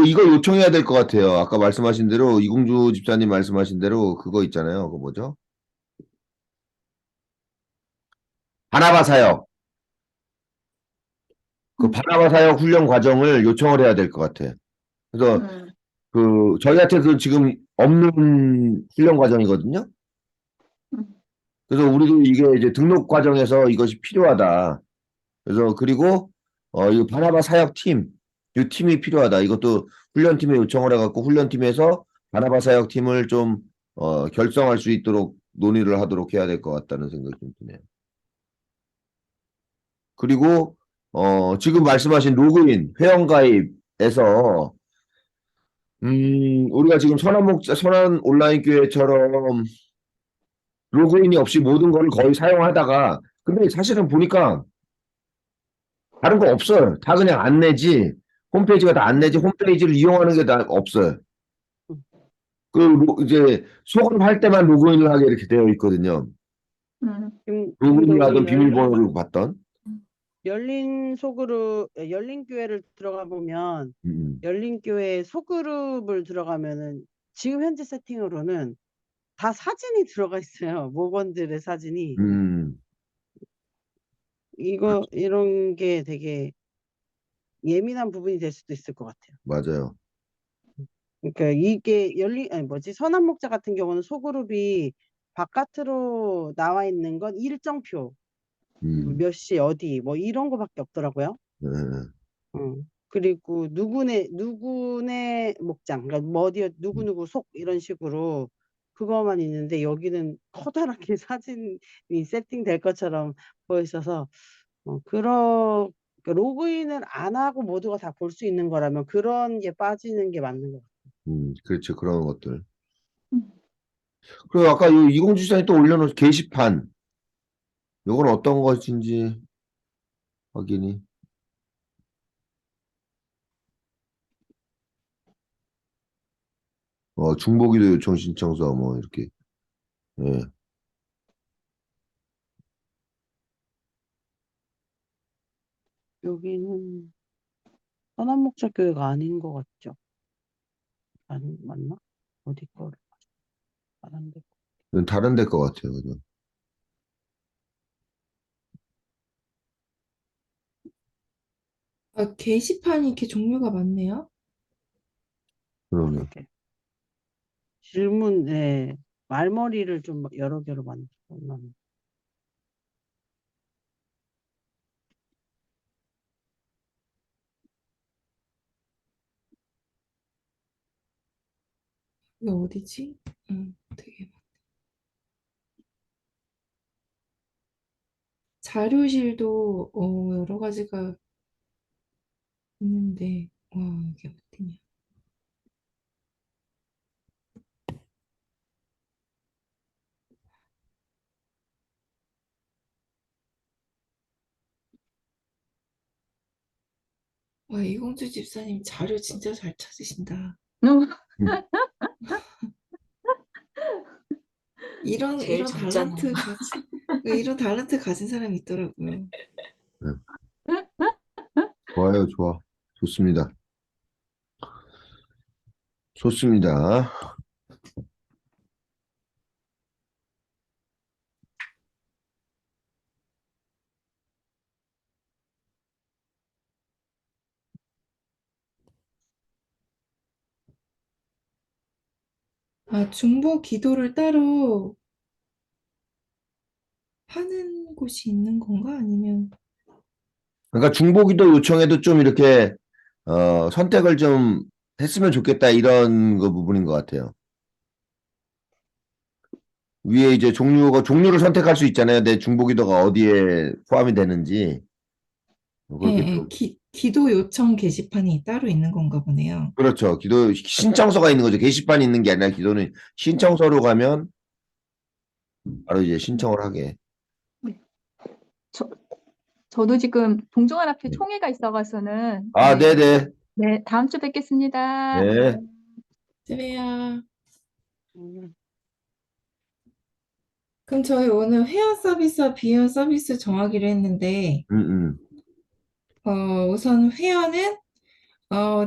이거 요청해야 될 것 같아요. 아까 말씀하신 대로 이공주 집사님 말씀하신 대로 그거 있잖아요. 그 뭐죠? 바나바 사역. 그 바나바 사역 훈련 과정을 요청을 해야 될 것 같아요. 그래서 음, 저희한테 지금 없는 훈련 과정이거든요. 음, 그래서 우리도 이게 이제 등록 과정에서 이것이 필요하다. 그래서 그리고 이 바나바 사역 팀, 이 팀이 필요하다. 이것도 훈련팀에 요청을 해갖고 훈련팀에서 바나바 사역 팀을 좀 결성할 수 있도록 논의를 하도록 해야 될 것 같다는 생각이 좀 드네요. 그리고 지금 말씀하신 로그인, 회원가입에서 우리가 지금 선한 온라인 교회처럼 로그인이 없이 모든 걸 거의 사용하다가 근데 사실은 보니까 다른 거 없어요. 다 그냥 안내지. 홈페이지가 다 안내지. 홈페이지를 이용하는 게 다 없어요. 이제 소급을 할 때만 로그인을 하게 이렇게 되어 있거든요. 지금 로그인을 하던 여기 비밀번호를 받던. 열린 교회를 들어가 보면 음, 열린 교회 소그룹을 들어가면은 지금 현재 세팅으로는 다 사진이 들어가 있어요. 목원들의 사진이. 음, 이런 게 되게 예민한 부분이 될 수도 있을 것 같아요. 맞아요. 그러니까 이게 선한 목자 같은 경우는 소그룹이 바깥으로 나와 있는 건 일정 표, 몇 시 어디 뭐 이런 거밖에 없더라고요. 네. 그리고 누구네 목장, 그러니까 뭐 어디에 누구누구 속 이런 식으로 그거만 있는데 여기는 커다랗게 사진이 세팅될 것처럼 보여 있어서 그러니까 로그인을 안 하고 모두가 다 볼 수 있는 거라면 그런 게 빠지는 게 맞는 것 같아요. 그렇죠. 그런 것들. 음. 그리고 아까 이공주 시장이 또 올려놓은 게시판. 이건 어떤 것인지 확인이. 중보기도 요청 신청서 뭐 이렇게. 예. 여기는 선한 목자 교회가 아닌 것 같죠? 맞나? 어디 거를 다른데. 이건 다른 데일 것 같아요. 그죠? 게시판이 이렇게 종류가 많네요. 그러면. 질문에 말머리를 좀 여러 개로 만들었나. 이게 어디지? 되게 자료실도 여러 가지가 있는데 와 이게 어디냐? 와 이공주 집사님 자료 진짜 잘 찾으신다. 이런 제일 이런 젊잖아요. 이런 달란트 가진 사람이 있더라고요. 네. 좋아요, 좋아. 좋습니다. 좋습니다. 중보 기도를 따로 하는 곳이 있는 건가? 아니면 그러니까 중보기도 요청해도 좀 이렇게 선택을 좀 했으면 좋겠다 이런 거 부분인 것 같아요. 위에 이제 종류를 선택할 수 있잖아요. 내 중보기도가 어디에 포함이 되는지. 그렇게 좀. 기도 요청 게시판이 따로 있는 건가 보네요. 그렇죠. 기도 신청서가 있는 거죠. 게시판이 있는 게 아니라 기도는 신청서로 가면 바로 이제 신청을 하게. 저도 지금 동종한 앞에 네. 총회가 있어가서는 아, 네, 네네. 네, 다음 주 뵙겠습니다. 네. 세배야. 음, 그럼 저희 오늘 회원 서비스와 비회원 서비스 정하기로 했는데 음, 음. 우선 회원은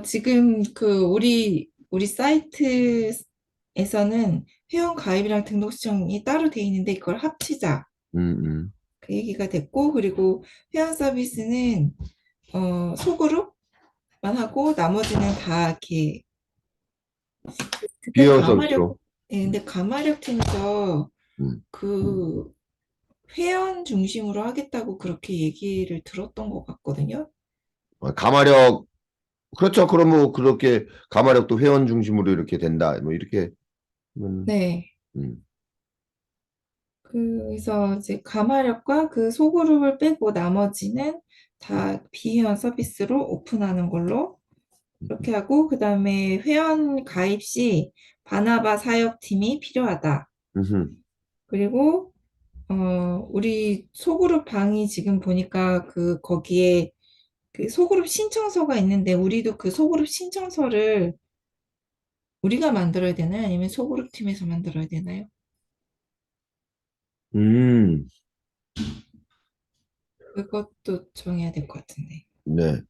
지금 우리 사이트에서는 회원 가입이랑 등록 신청이 따로 돼 있는데 이걸 합치자. 음. 그 얘기가 됐고, 그리고 회원 서비스는 소그룹만 하고 나머지는 다 이렇게 그때 비회원 가마력 서비스로. 근데 가마력 팀에서 음. 그 회원 중심으로 하겠다고 그렇게 얘기를 들었던 것 같거든요. 가마력, 그렇죠. 그럼 뭐 그렇게 가마력도 회원 중심으로 이렇게 된다. 뭐 이렇게. 네. 음. 그래서 이제 가마력과 그 소그룹을 빼고 나머지는 다 비회원 서비스로 오픈하는 걸로 그렇게 하고, 그 다음에 회원 가입 시 바나바 사역팀이 필요하다. 음흠. 그리고 우리 소그룹 방이 지금 보니까 거기에 그 소그룹 신청서가 있는데 우리도 그 소그룹 신청서를 우리가 만들어야 되나요? 아니면 소그룹 팀에서 만들어야 되나요? 음. 그것도 정해야 될 것 같은데. 네.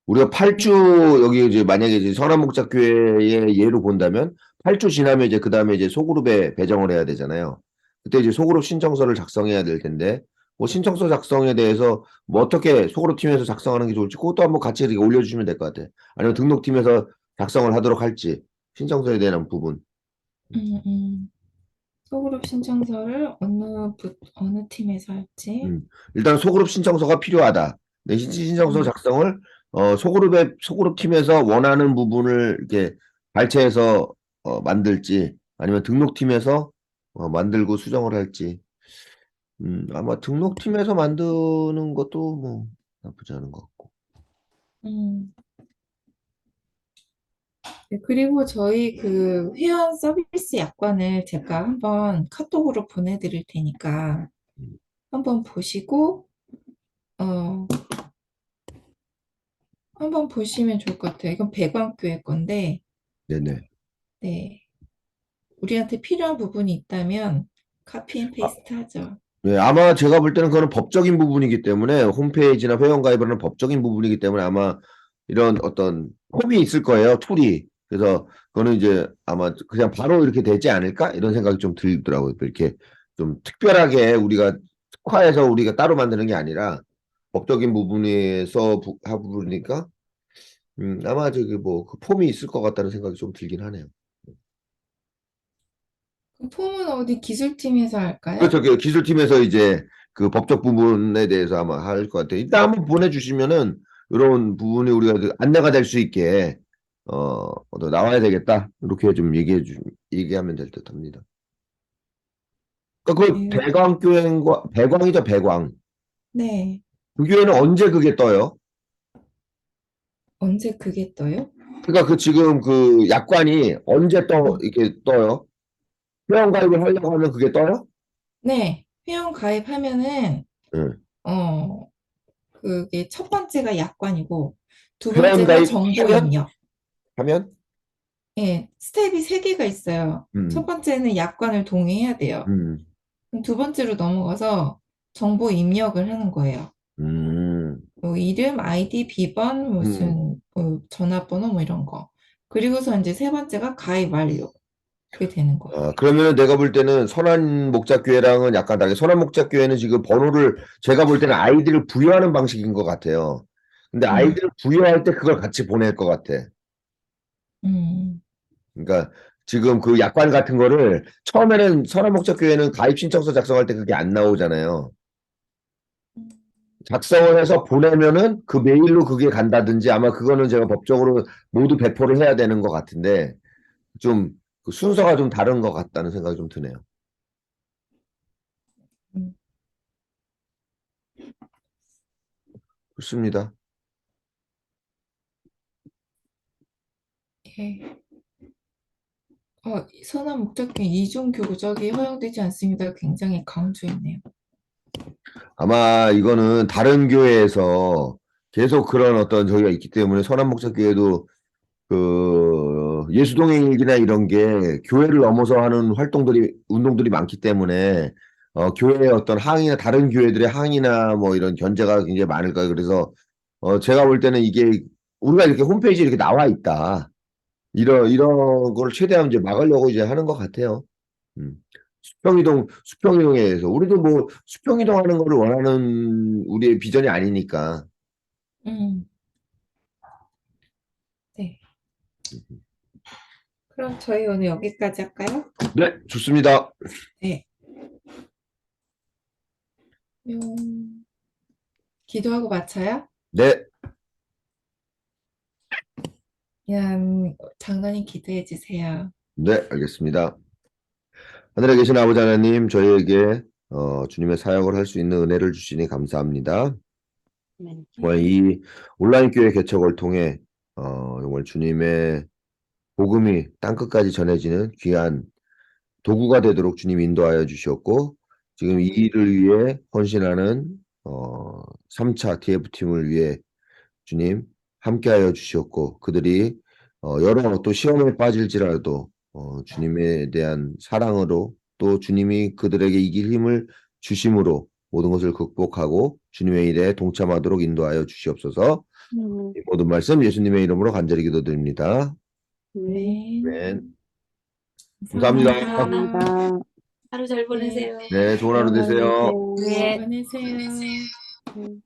우리가 8주 여기 이제 만약에 이제 선한목자교회의 예로 본다면 8주 지나면 이제 그다음에 이제 소그룹에 배정을 해야 되잖아요. 그때 이제 소그룹 신청서를 작성해야 될 텐데 뭐 신청서 작성에 대해서 뭐 어떻게 소그룹 팀에서 작성하는 게 좋을지 그것도 한번 같이 이렇게 올려주시면 될 것 같아요. 아니면 등록팀에서 작성을 하도록 할지 신청서에 대한 부분. 소그룹 신청서를 어느 팀에서 할지. 일단 소그룹 신청서가 필요하다. 내 신청서 작성을 소그룹 팀에서 원하는 부분을 이렇게 발췌해서 만들지 아니면 등록팀에서 만들고 수정을 할지. 아마 등록팀에서 만드는 것도 뭐 나쁘지 않은 것 같고. 네, 그리고 저희 그 회원 서비스 약관을 제가 한번 카톡으로 보내드릴 테니까 한번 보시고, 어, 한번 보시면 좋을 것 같아요. 이건 배광교회 건데, 네네. 네. 우리한테 필요한 부분이 있다면 카피 앤 페이스트 하죠. 네, 아마 제가 볼 때는 그거는 법적인 부분이기 때문에 홈페이지나 회원 가입을 하는 법적인 부분이기 때문에 아마 이런 어떤 폼이 있을 거예요, 툴이. 그래서 그거는 이제 아마 그냥 바로 이렇게 되지 않을까? 이런 생각이 좀 들더라고요. 이렇게 좀 특별하게 우리가 특화해서 우리가 따로 만드는 게 아니라 법적인 부분에서 부분이니까 아마 저기 뭐 그 폼이 있을 것 같다는 생각이 좀 들긴 하네요. 그럼 폼은 어디 기술팀에서 할까요? 그렇죠. 그 기술팀에서 이제 그 법적 부분에 대해서 아마 할 것 같아요. 일단 한번 보내주시면은 이런 부분이 우리가 그 안내가 될 수 있게 또 나와야 되겠다. 이렇게 좀 얘기하면 될 듯합니다. 그러니까 그 네. 배광교회과 배광이죠, 배광. 네. 그 교회는 언제 그게 떠요? 언제 그게 떠요? 그러니까 그 지금 그 약관이 언제 이렇게 떠요? 회원 가입을 하려고 하면 그게 떠요? 네. 회원 가입하면은, 응. 그게 첫 번째가 약관이고, 두 회원 번째가 가입 정보 하면? 입력. 하면? 예, 스텝이 세 개가 있어요. 첫 번째는 약관을 동의해야 돼요. 음. 그럼 두 번째로 넘어가서 정보 입력을 하는 거예요. 뭐 이름, 아이디, 비번, 무슨 전화번호 뭐 이런 거. 그리고서 이제 세 번째가 가입 완료. 그게 되는 거예요. 그러면은 내가 볼 때는 선한목자교회랑은 약간 다르게 선한목자교회는 지금 번호를 제가 볼 때는 아이디를 부여하는 방식인 것 같아요. 근데 아이디를 부여할 때 그걸 같이 보낼 것 같아. 그러니까 지금 그 약관 같은 거를 처음에는 선한목자교회는 가입 신청서 작성할 때 그게 안 나오잖아요. 작성을 해서 보내면은 그 메일로 그게 간다든지 아마 그거는 제가 법적으로 모두 배포를 해야 되는 것 같은데 좀 그 순서가 좀 다른 것 같다는 생각이 좀 드네요. 좋습니다. 예. 선한 목적인 이중 교적이 허용되지 않습니다. 굉장히 강조했네요. 아마 이거는 다른 교회에서 계속 그런 어떤 저희가 있기 때문에 선한목자교회도 그 예수동행일기나 이런 게 교회를 넘어서 하는 운동들이 많기 때문에 교회의 어떤 항의나 다른 교회들의 항의나 뭐 이런 견제가 굉장히 많을 거예요. 그래서 제가 볼 때는 이게 우리가 이렇게 홈페이지에 이렇게 나와 있다. 이런 걸 최대한 이제 막으려고 이제 하는 것 같아요. 음. 수평이동에 대해서 우리도 뭐 수평이동하는 거를 원하는 우리의 비전이 아니니까. 음, 네. 그럼 저희 오늘 여기까지 할까요? 네, 좋습니다. 네. 기도하고 마쳐요? 네, 그냥 장로님 기도해 주세요. 네, 알겠습니다. 하늘에 계신 아버지 하나님, 저희에게 주님의 사역을 할 수 있는 은혜를 주시니 감사합니다. 아멘. 정말 이 온라인 교회 개척을 통해 정말 주님의 복음이 땅끝까지 전해지는 귀한 도구가 되도록 주님이 인도하여 주셨고, 지금 이 일을 위해 헌신하는 3차 TF팀을 위해 주님 함께하여 주셨고, 그들이 여러 또 시험에 빠질지라도 주님에 대한 사랑으로 또 주님이 그들에게 이길 힘을 주심으로 모든 것을 극복하고 주님의 일에 동참하도록 인도하여 주시옵소서. 이 모든 말씀 예수님의 이름으로 간절히 기도드립니다. 네. 아멘. 감사합니다. 감사합니다. 하루 잘 보내세요. 네, 좋은 하루 되세요. 네. 보내세요. 네.